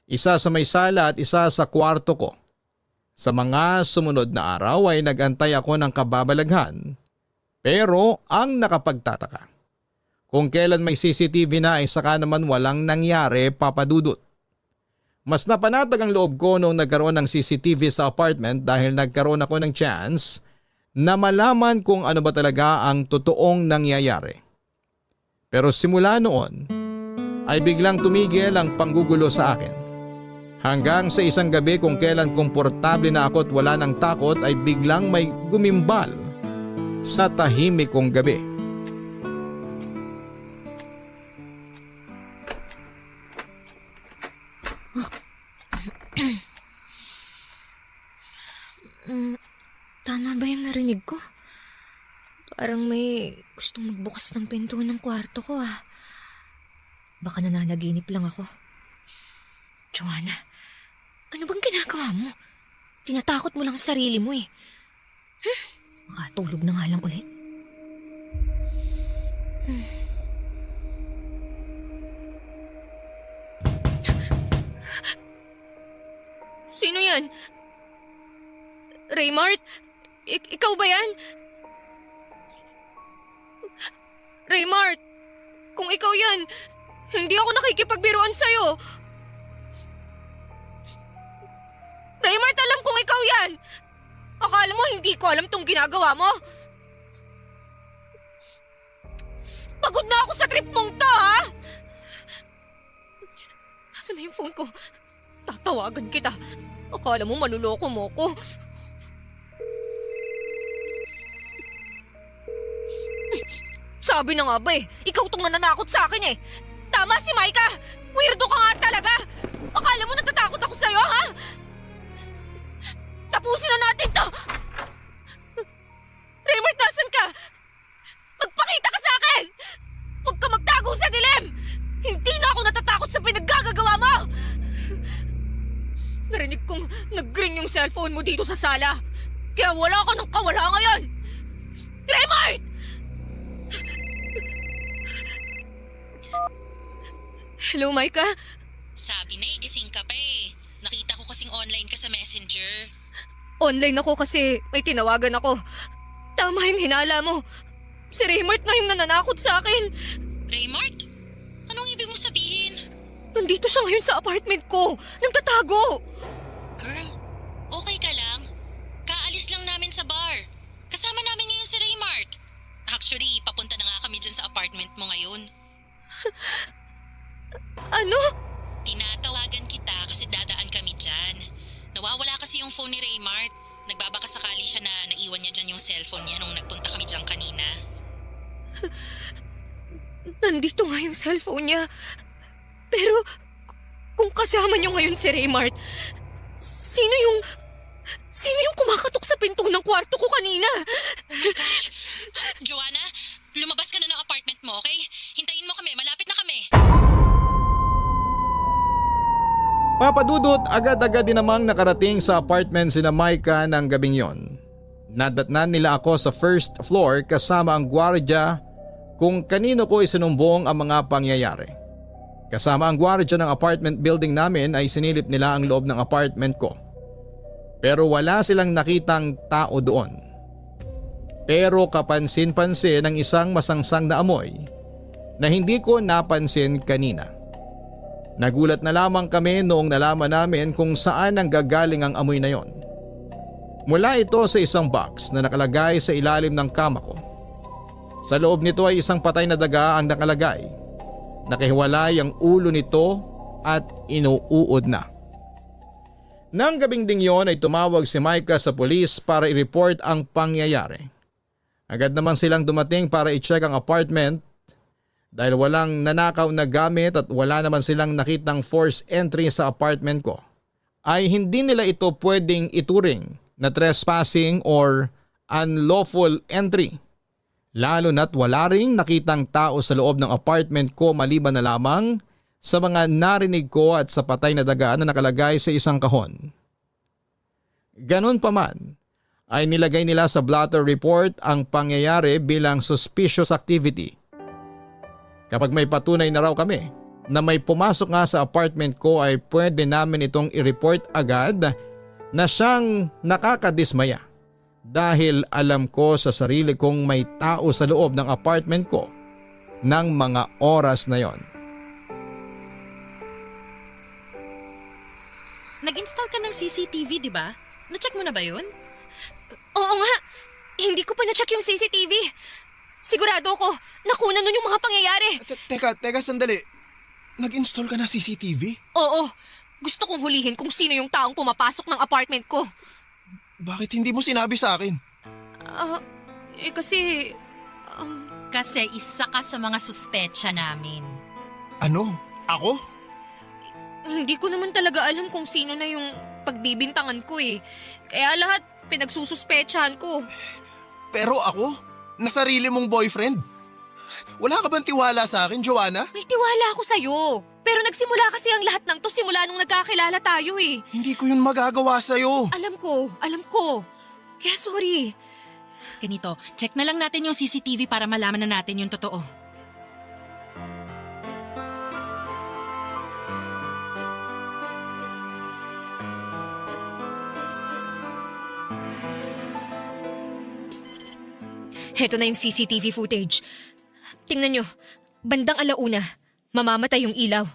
Isa sa may sala at isa sa kwarto ko. Sa mga sumunod na araw ay nagantay ako ng kababalaghan. Pero ang nakapagtataka, kung kailan may CCTV na ay saka naman walang nangyari, Papa Dudut. Mas napanatag ang loob ko noong nagkaroon ng CCTV sa apartment dahil nagkaroon ako ng chance na malaman kung ano ba talaga ang totoong nangyayari. Pero simula noon ay biglang tumigil ang panggugulo sa akin. Hanggang sa isang gabi kung kailan komportable na ako at wala ng takot ay biglang may gumimbal sa tahimik kong gabi. Tama ba yung narinig ko? Parang may gustong magbukas ng pinto ng kwarto ko ah. Baka nananaginip lang ako. Joanna, ano bang ginagawa mo? Tinatakot mo lang sarili mo eh. Makatulog na nga lang ulit. Sino yan? Raymart? Ikaw ba yan? Raymart, kung ikaw yan, hindi ako nakikipagbiruan sa'yo. Raymart, alam kong ikaw yan. Akala mo hindi ko alam tong ginagawa mo? Pagod na ako sa trip mong to, ha? Nasaan na yung phone ko? Tatawagan kita. Akala mo maluloko mo ko. Sabi na nga ba eh, ikaw tong nananakot sa akin eh. Tama si Micah! Weirdo ka nga talaga! Akala mo natatakot ako sa'yo, ha? Tapusin na natin to! Raymart, nasan ka? Magpakita ka sa akin! Huwag ka magtago sa dilim! Hindi na ako natatakot sa pinaggagawa mo! Narinig kong nag-ring yung cellphone mo dito sa sala. Kaya wala ka ng kawala ngayon! Raymart! Hello, Micah? Sabi na gising ka pa eh. Nakita ko kasing online ka sa Messenger. Online ako kasi may tinawagan ako. Tama yung hinala mo. Si Raymart na yung nananakot sa akin. Raymart? Anong ibig mo sabihin? Nandito siya ngayon sa apartment ko. Nagtatago. Girl, okay ka lang? Kaalis lang namin sa bar. Kasama namin ngayon si Raymart. Actually, papunta na nga kami dyan sa apartment mo ngayon. Ano? Tinatawagan kita kasi dadaan kami dyan. Nawawala kasi yung phone ni Raymart. Nagbabakasakali siya na naiwan niya dyan yung cellphone niya nung nagpunta kami dyan kanina. Nandito nga yung cellphone niya. Pero kung kasama niyo ngayon si Raymart, sino yung kumakatok sa pinto ng kwarto ko kanina? Oh my gosh. Joanna, lumabas ka na ng apartment mo, okay? Hintayin mo kami, malapit na kami. Papadudot, agad-agad din namang nakarating sa apartment sina Micah ng gabing yon. Nadatnan nila ako sa first floor kasama ang gwardiya kung kanino ko isinumbong ang mga pangyayari. Kasama ang gwardiya ng apartment building namin ay sinilip nila ang loob ng apartment ko. Pero wala silang nakitang tao doon. Pero kapansin-pansin ang isang masangsang na amoy na hindi ko napansin kanina. Nagulat na lamang kami noong nalaman namin kung saan ang gagaling ang amoy na yon. Mula ito sa isang box na nakalagay sa ilalim ng kama ko. Sa loob nito ay isang patay na daga ang nakalagay. Nakahiwalay ang ulo nito at inuuod na. Nang gabing ding yon ay tumawag si Micah sa pulis para i-report ang pangyayari. Agad naman silang dumating para i-check ang apartment dahil walang nanakaw na gamit at wala naman silang nakitang forced entry sa apartment ko. Ay hindi nila ito pwedeng ituring na trespassing or unlawful entry. Lalo na't wala ring nakitang tao sa loob ng apartment ko maliban na lamang sa mga narinig ko at sa patay na daga na nakalagay sa isang kahon. Ganun pa man, ay nilagay nila sa blotter report ang pangyayari bilang suspicious activity. Kapag may patunay na raw kami na may pumasok nga sa apartment ko ay pwede namin itong i-report agad na siyang nakakadismaya. Dahil alam ko sa sarili kong may tao sa loob ng apartment ko ng mga oras na yon. Nag-install ka ng CCTV, di ba? Na-check mo na ba yun? Oo nga, hindi ko pa na-check yung CCTV. Sigurado ko, nakuna nun yung mga pangyayari. Teka, sandali. Nag-install ka na CCTV? Oo, gusto kong hulihin kung sino yung taong pumapasok ng apartment ko. Bakit hindi mo sinabi sa akin? Kasi... Kasi isa ka sa mga suspetsya namin. Ano? Ako? Hindi ko naman talaga alam kung sino na yung pagbibintangan ko eh. Kaya lahat pinagsususpetsahan ko. Pero ako? Na sarili mong boyfriend? Wala ka bang tiwala sa akin, Joanna? May tiwala ako sa'yo. Pero nagsimula kasi ang lahat ng to simula nung nagkakilala tayo eh. Hindi ko yun magagawa sa'yo. Alam ko. Kaya sorry. Ganito, check na lang natin yung CCTV para malaman na natin yung totoo. Heto na yung CCTV footage. Tingnan nyo, bandang 1:00, mamamatay yung ilaw.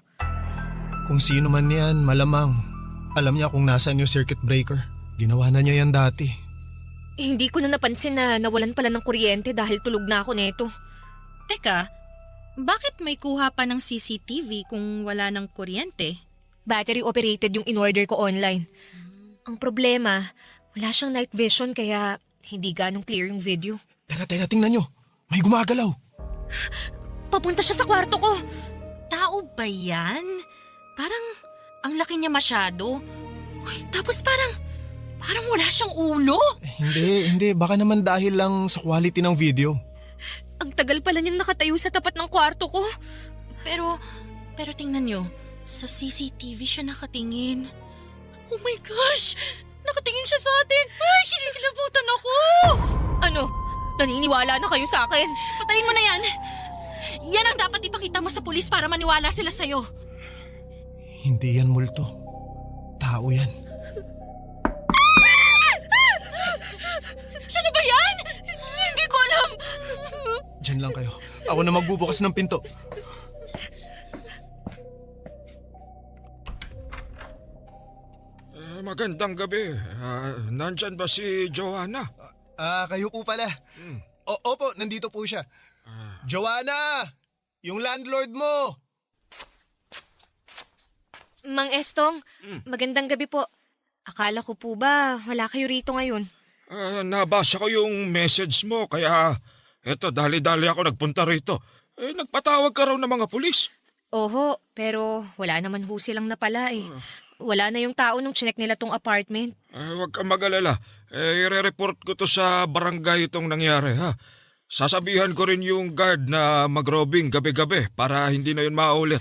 Kung sino man yan, malamang. Alam niya kung nasaan yung circuit breaker. Ginawa na niya yan dati. Hindi ko na napansin na nawalan pala ng kuryente dahil tulog na ako neto. Teka, bakit may kuha pa ng CCTV kung wala ng kuryente? Battery operated yung in-order ko online. Ang problema, wala siyang night vision kaya hindi ganong clear yung video. Teka, tingnan nyo. May gumagalaw. Papunta siya sa kwarto ko. Tao ba yan? Parang ang laki niya masyado. Uy, tapos parang wala siyang ulo. Hindi. Baka naman dahil lang sa quality ng video. Ang tagal pala niyang nakatayo sa tapat ng kwarto ko. Pero tingnan nyo, sa CCTV siya nakatingin. Oh my gosh! Nakatingin siya sa atin! Ay, kinikilabutan ako! Ano? Naniniwala na kayo sa akin? Patayin mo na yan! Yan ang dapat ipakita mo sa pulis para maniwala sila sa'yo. Hindi yan multo. Tao yan. Siya na ba yan? Hindi ko alam. Diyan lang kayo. Ako na magbubukas ng pinto. Magandang gabi. Nandyan ba si Joanna? Kayo po pala. Opo, nandito po siya. Joanna! Yung landlord mo! Mang Estong, magandang gabi po. Akala ko po ba wala kayo rito ngayon? Nabasa ko yung message mo kaya eto dali-dali ako nagpunta rito. Nagpatawag ka raw ng mga pulis. Oho, pero wala naman ho silang napala eh. Wala na yung tao nung chinek nila tong apartment. Huwag kang mag-alala. I-report ko to sa barangay itong nangyari ha. Sasabihan ko rin yung guard na mag-robbing gabi-gabi para hindi na yun maulit.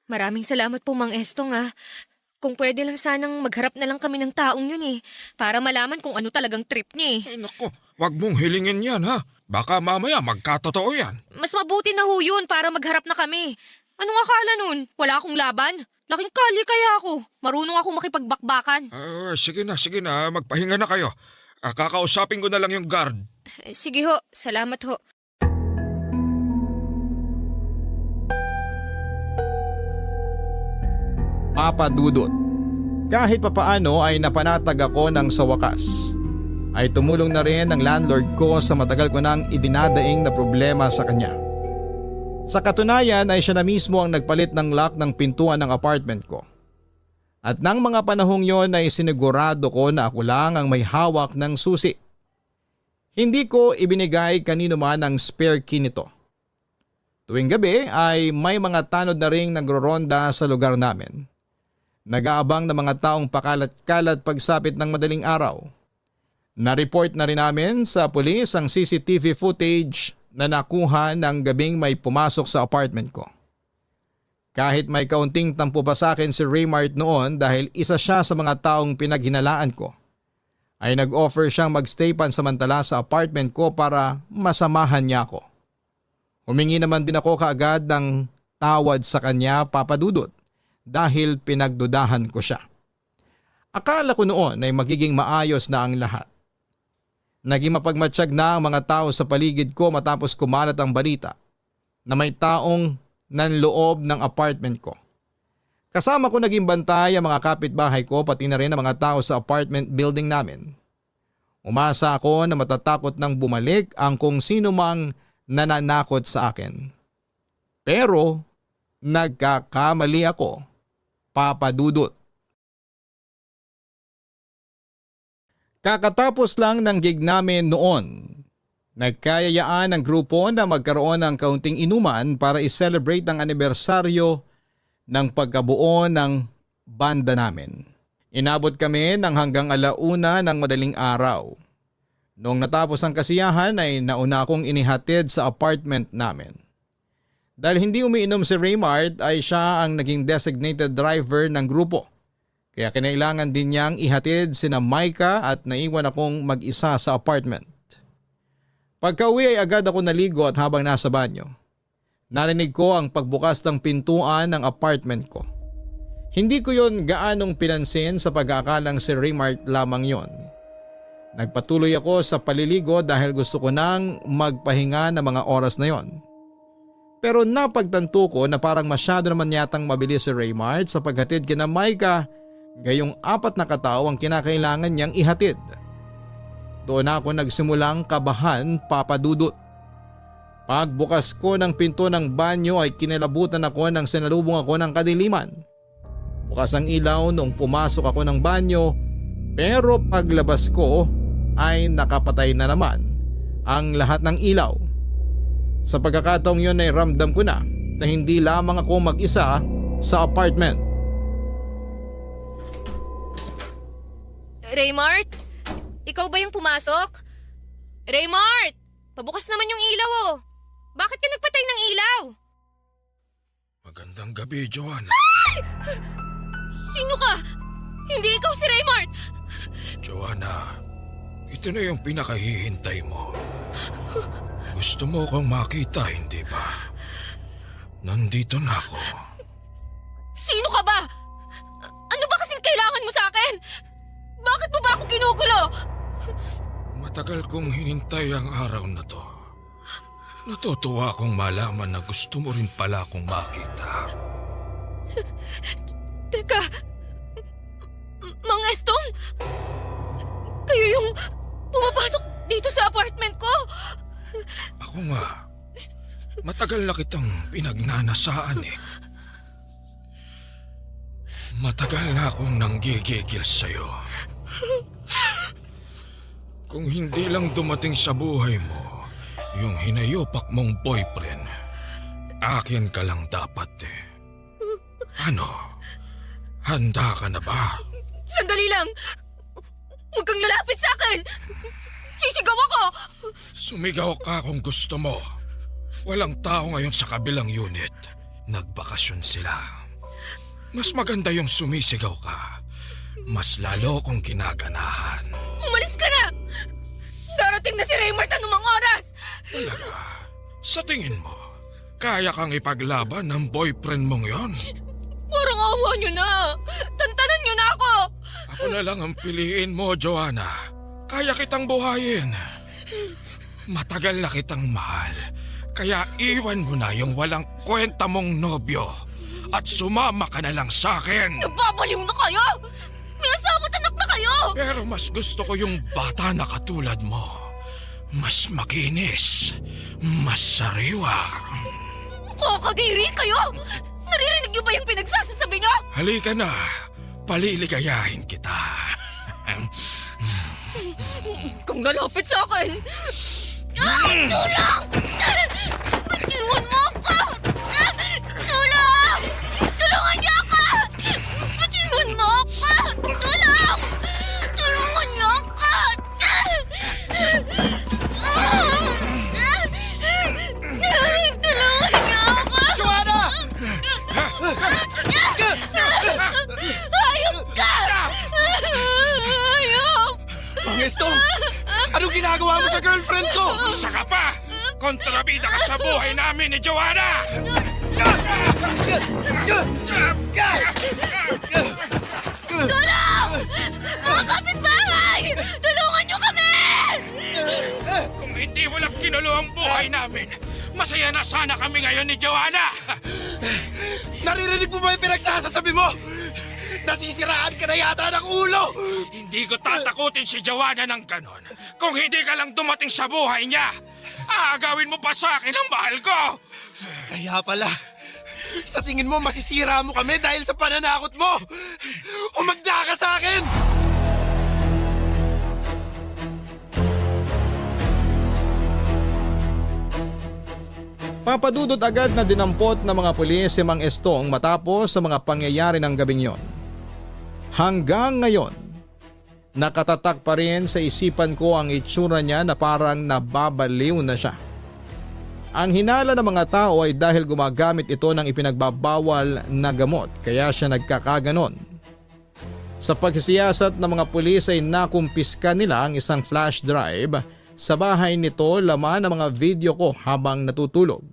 Maraming salamat po Mang Estong ah. Kung pwede lang sanang magharap na lang kami ng taong yun eh. Para malaman kung ano talagang trip niya eh. Ay naku, wag mong hilingin yan ha. Baka mamaya magkatotoo yan. Mas mabuti na ho yun para magharap na kami. Anong akala nun? Wala akong laban? Laking kalye kaya ako. Marunong ako makipagbakbakan. Sige na, magpahinga na kayo. Kakausapin ko na lang yung guard. Sige ho, salamat ho. Papa Dudut. Kahit papaano ay napanatag ako ng sa wakas. Ay tumulong na rin ang landlord ko sa matagal ko nang idinadaing na problema sa kanya. Sa katunayan ay siya na mismo ang nagpalit ng lock ng pintuan ng apartment ko. At nang mga panahong yon ay sinigurado ko na ako lang ang may hawak ng susi. Hindi ko ibinigay kanino man ang spare key nito. Tuwing gabi ay may mga tanod na ring nagroronda sa lugar namin. Nag-aabang ng mga taong pakalat-kalat pagsapit ng madaling araw. Na-report na rin namin sa pulis ang CCTV footage na nakuha ng gabing may pumasok sa apartment ko. Kahit may kaunting tampo pa sa akin si Raymart noon dahil isa siya sa mga taong pinaghinalaan ko, ay nag-offer siyang magstay pansamantala sa apartment ko para masamahan niya ako. Humingi naman din ako kaagad ng tawad sa kanya, Papa Dudut, dahil pinagdudahan ko siya. Akala ko noon ay magiging maayos na ang lahat. Naging mapagmatsyag na ang mga tao sa paligid ko matapos kumalat ang balita na may taong nanloob ng apartment ko. Kasama ko naging bantay ang mga kapitbahay ko pati na rin ang mga tao sa apartment building namin. Umasa ako na matatakot nang bumalik ang kung sino mang nananakot sa akin. Pero nagkakamali ako, Papa Dudut. Kakatapos lang ng gig namin noon, nagkayayaan ng grupo na magkaroon ng kaunting inuman para i-celebrate ang anibersaryo ng pagkabuo ng banda namin. Inabot kami ng hanggang 1:00 ng madaling araw. Noong natapos ang kasiyahan ay nauna akong inihatid sa apartment namin. Dahil hindi umiinom si Raymart ay siya ang naging designated driver ng grupo. Kaya kinailangan din niyang ihatid sina Micah at naiwan akong mag-isa sa apartment. Pagka-uwi ay agad ako naligo at habang nasa banyo, narinig ko ang pagbukas ng pintuan ng apartment ko. Hindi ko yon gaanong pinansin sa pag-aakalang si Raymart lamang yon. Nagpatuloy ako sa paliligo dahil gusto ko nang magpahinga ng mga oras na yon. Pero napagtanto ko na parang masyado naman yatang mabilis si Raymart sa paghatid kina Micah, gayong 4 na katao ang kinakailangan niyang ihatid. Doon ako nagsimulang kabahan, Papa Dudut. Pagbukas ko ng pinto ng banyo ay kinilabutan ako nang sinalubong ako ng kadiliman. Bukas ang ilaw noong pumasok ako ng banyo, pero paglabas ko ay nakapatay na naman ang lahat ng ilaw. Sa pagkakataong yun ay ramdam ko na hindi lamang ako mag-isa sa apartment. Raymart? Ikaw ba yung pumasok? Raymart! Pabukas naman yung ilaw oh. Bakit ka nagpatay ng ilaw? Magandang gabi, Joanna. Ay! Sino ka? Hindi ikaw si Raymart! Joanna, ito na yung pinakahihintay mo. Gusto mo akong makita, hindi ba? Nandito na ako. Sino ka ba? Ano ba kasing kailangan mo sa akin? Bakit mo ba ako ginugulo? Matagal kong hinintay ang araw na to. Natutuwa akong malaman na gusto mo rin pala akong makita. Teka, Mang Estong? Kayo yung pumapasok dito sa apartment ko? Ako nga. Matagal na kitang pinagnanasaan eh. Matagal na akong nanggigigil sa'yo. Kung hindi lang dumating sa buhay mo yung hinayupak mong boyfriend, akin ka lang dapat eh. Ano? Handa ka na ba? Sandali lang! Huwag kang lalapit sa akin! Sisigaw ako! Sumigaw ka kung gusto mo. Walang tao ngayon sa kabilang unit. Nagbakasyon sila. Mas maganda yung sumisigaw ka. Mas lalo kong ginaganahan. Umalis ka na! Darating na si Raymart anumang oras! Talaga, sa tingin mo, kaya kang ipaglaban ng boyfriend mong yon? Parang awa niyo na! Tantanan niyo na ako! Ako na lang ang piliin mo, Joanna. Kaya kitang buhayin. Matagal na kitang mahal. Kaya iwan mo na yung walang kwenta mong nobyo. At sumama ka na lang sa akin. Nababaliw na kayo! May asawa at anak na kayo! Pero mas gusto ko yung bata na katulad mo. Mas makinis. Mas sariwa. Kakadiri kayo! Naririnig niyo ba yung pinagsasasabi niyo? Halika na. Paliligayahin kita. Kung lalapit sa akin... Tulong! Batiwan mo ako! Tulong! Tulungan niyo ako! Batiwan mo ako! Tulong! Tulungan niyo ako! Tulungan niyo ako! Joanna! Hayop ka! Hayop! Mang Estong! Anong ginagawa mo sa girlfriend ko? Isa ka pa! Kontrabida ka sa buhay namin ni Joanna! Tulong! Mga kapitbahay! Tulungan niyo kami! Kung hindi mo lang kinulo ang buhay namin, masaya na sana kami ngayon ni Joanna! Naririnig mo ba yung pinagsasasabi mo? Nasisiraan ka na yata ng ulo! Hindi ko tatakutin si Joanna ng ganon. Kung hindi ka lang dumating sa buhay niya, aagawin mo pa sa akin ang mahal ko! Kaya pala, sa tingin mo masisira mo kami dahil sa pananakot mo! Umagda ka sa akin! Papadudot agad na dinampot ng mga pulis si Mang Estong matapos sa mga pangyayari ng gabing yon. Hanggang ngayon, nakatatak pa rin sa isipan ko ang itsura niya na parang nababaliw na siya. Ang hinala ng mga tao ay dahil gumagamit ito ng ipinagbabawal na gamot kaya siya nagkakaganon. Sa pagsisiyasat ng mga pulis ay nakumpiska nila ang isang flash drive. Sa bahay nito laman ang mga video ko habang natutulog.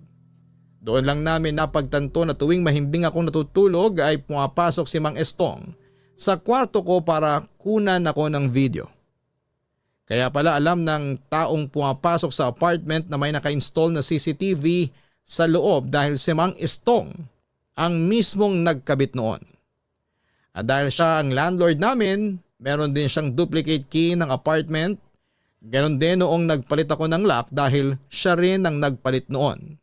Doon lang namin napagtanto na tuwing mahimbing akong natutulog ay pumapasok si Mang Estong sa kwarto ko para kunan ako ng video. Kaya pala alam ng taong pumapasok sa apartment na may naka-install na CCTV sa loob dahil si Mang Estong ang mismong nagkabit noon. At dahil siya ang landlord namin, meron din siyang duplicate key ng apartment. Ganon din noong nagpalit ako ng lock dahil siya rin ang nagpalit noon.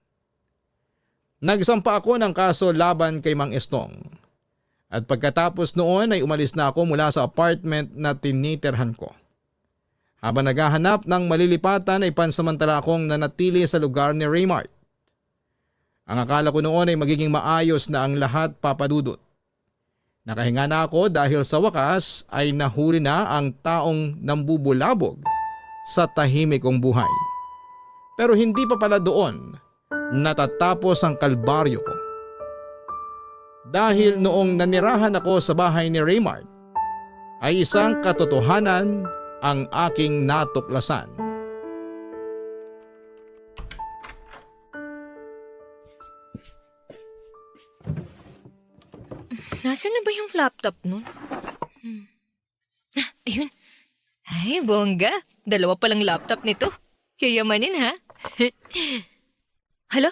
Nagsampa ako ng kaso laban kay Mang Estong. At pagkatapos noon ay umalis na ako mula sa apartment na tinitirhan ko. Habang naghahanap ng malilipatan ay pansamantala akong nanatili sa lugar ni Raymart. Ang akala ko noon ay magiging maayos na ang lahat, papadudot. Nakahinga na ako dahil sa wakas ay nahuli na ang taong nambubulabog sa tahimik kong buhay. Pero hindi pa pala doon natatapos ang kalbaryo ko. Dahil noong nanirahan ako sa bahay ni Raymart, ay isang katotohanan ang aking natuklasan. Nasaan na ba yung laptop nun? Ayun. Ay, bongga. 2 palang laptop nito. Yayamanin ha? Hala?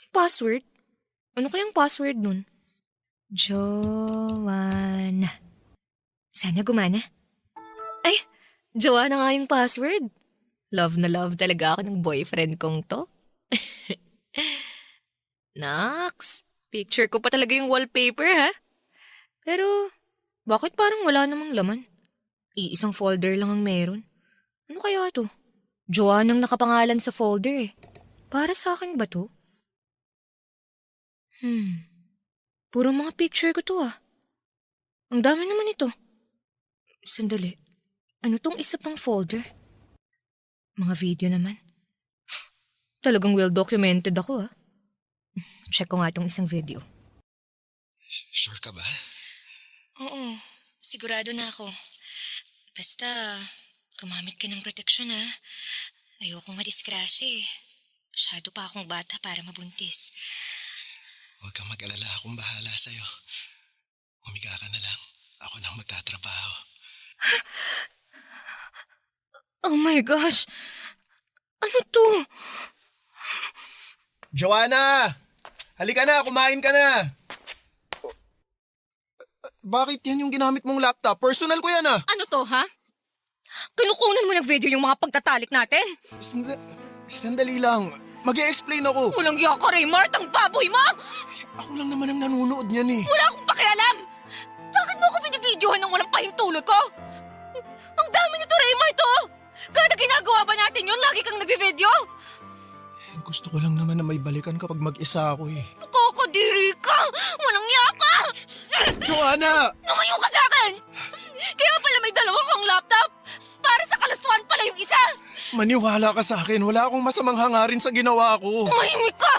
May password? Ano kayang password nun? Joanna. Sana gumana. Ay, Joanna nga yung password. Love na love talaga ako ng boyfriend kong to. Naks, picture ko pa talaga yung wallpaper ha? Pero, bakit parang wala namang laman? Iisang folder lang ang meron. Ano kaya to? Joanna ang nakapangalan sa folder eh. Para sa akin ba to? Puro mga picture ko to ah. Ang dami naman ito. Sandali. Ano tong isa pang folder? Mga video naman. Talagang well documented ako ah. Check ko nga tong isang video. Sure ka ba? Oo, sigurado na ako. Basta, gumamit ka ng proteksyon ha. Ayokong madisgrasya eh. Masyado pa akong bata para mabuntis. Huwag kang mag-alala, akong bahala sa'yo. Humiga ka na lang. Ako nang magtatrabaho. Oh my gosh! Ano to? Joanna! Halika na, kumain ka na! Bakit yan yung ginamit mong laptop? Personal ko yan ah! Ano to, ha? Kinukunan mo ng video yung mga pagtatalik natin? Sandali lang. Mag-e-explain ako. Walang iya ka, Raymart! Ang baboy mo! Ako lang naman ang nanonood niyan eh. Wala akong pakialam! Bakit mo ako binibidyohan ng walang pahintulot ko? Ang dami nito, Raymart, oh! Kada ginagawa ba natin yun, lagi kang nagbe-video? Gusto ko lang naman na may balikan kapag mag-isa ako eh. Nakakadiri ka! Walang iya ka! Joanna! Lumayo ka sa akin! Kaya pala may dalawa kang laptop! Para sa kalaswan pala yung isa! Maniwala ka sa akin. Wala akong masamang hangarin sa ginawa ko. Tumahimik ka!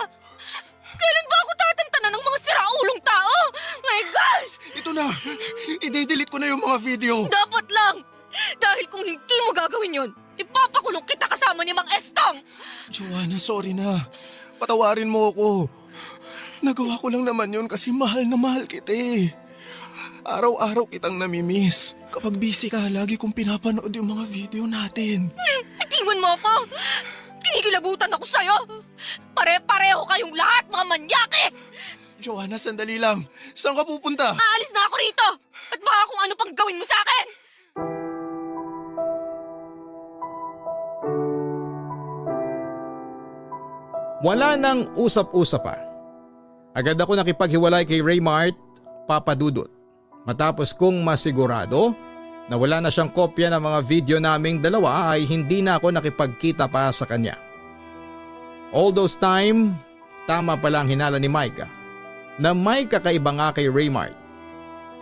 Kailan ba ako tatantanan ng mga siraulong tao? My gosh! Ito na. I-delete ko na yung mga video. Dapat lang! Dahil kung hindi mo gagawin yun, ipapakulong kita kasama ni Mang Estong! Joanna, sorry na. Patawarin mo ako. Nagawa ko lang naman yun kasi mahal na mahal kita eh. Araw-araw kitang namimiss. Kapag busy ka, lagi kong pinapanood yung mga video natin. Itiwan mo ako! Kinikilabutan ako sa'yo! Pare-pareho kayong lahat, mga manyakis! Joanna, sandali lang. Saan ka pupunta? Aalis na ako rito! At baka kung ano pang gawin mo sa akin! Wala nang usap-usap pa. Agad ako nakipaghiwalay kay Raymart, Papa Dudut. Matapos kong masigurado na wala na siyang kopya ng mga video naming dalawa ay hindi na ako nakipagkita pa sa kanya. All those time, tama pala ang hinala ni Micah na may kakaiba nga kay Raymart.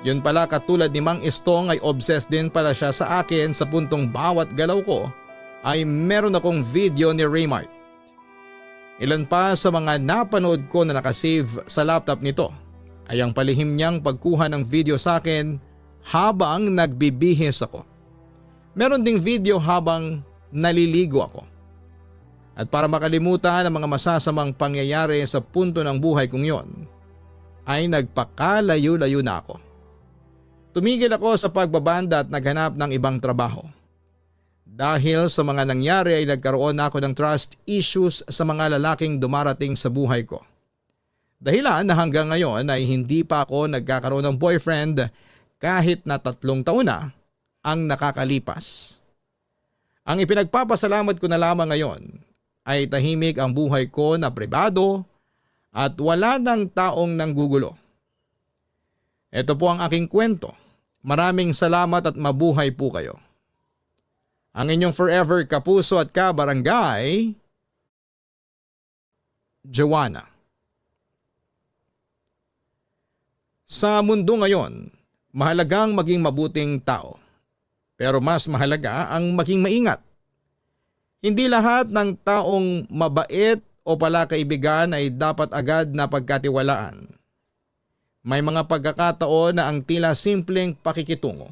Yun pala katulad ni Mang Estong ay obsessed din pala siya sa akin sa puntong bawat galaw ko ay meron akong video ni Raymart. Ilan pa sa mga napanood ko na nakasave sa laptop nito ay ang palihim niyang pagkuha ng video sa akin habang nagbibihis ako. Meron ding video habang naliligo ako. At para makalimutan ang mga masasamang pangyayari sa punto ng buhay kong yon, ay nagpakalayo-layo na ako. Tumigil ako sa pagbabanda at naghanap ng ibang trabaho. Dahil sa mga nangyari ay nagkaroon ako ng trust issues sa mga lalaking dumarating sa buhay ko. Dahilan na hanggang ngayon ay hindi pa ako nagkakaroon ng boyfriend kahit na 3 taon na ang nakakalipas. Ang ipinagpapasalamat ko na lamang ngayon ay tahimik ang buhay ko na pribado at wala ng taong nanggugulo. Ito po ang aking kwento. Maraming salamat at mabuhay po kayo. Ang inyong forever kapuso at kabarangay, Joanna. Sa mundo ngayon, mahalagang maging mabuting tao. Pero mas mahalaga ang maging maingat. Hindi lahat ng taong mabait o pala kaibigan ay dapat agad na pagkatiwalaan. May mga pagkakataon na ang tila simpleng pakikitungo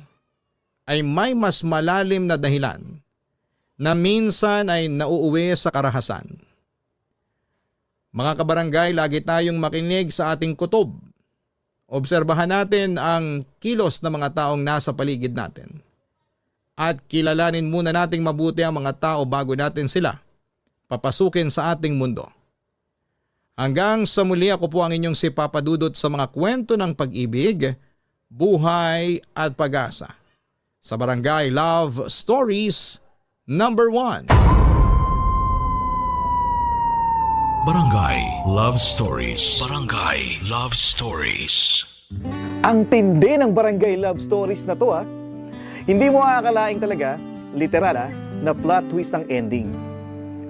ay may mas malalim na dahilan na minsan ay nauuwi sa karahasan. Mga kabarangay, lagi tayong makinig sa ating kutob. Obserbahan natin ang kilos ng mga taong nasa paligid natin. At kilalanin muna nating mabuti ang mga tao bago natin sila papasukin sa ating mundo. Hanggang sa muli, ako po ang inyong si Papa Dudut sa mga kwento ng pag-ibig, buhay at pag-asa. Sa Barangay Love Stories number 1. Barangay Love Stories. Barangay Love Stories. Ang tindi ng Barangay Love Stories na to ha. Hindi mo aakalaing talaga, literal na plot twist ang ending.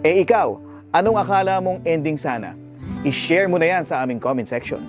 Eh ikaw, anong akala mong ending sana? I-share mo na yan sa aming comment section.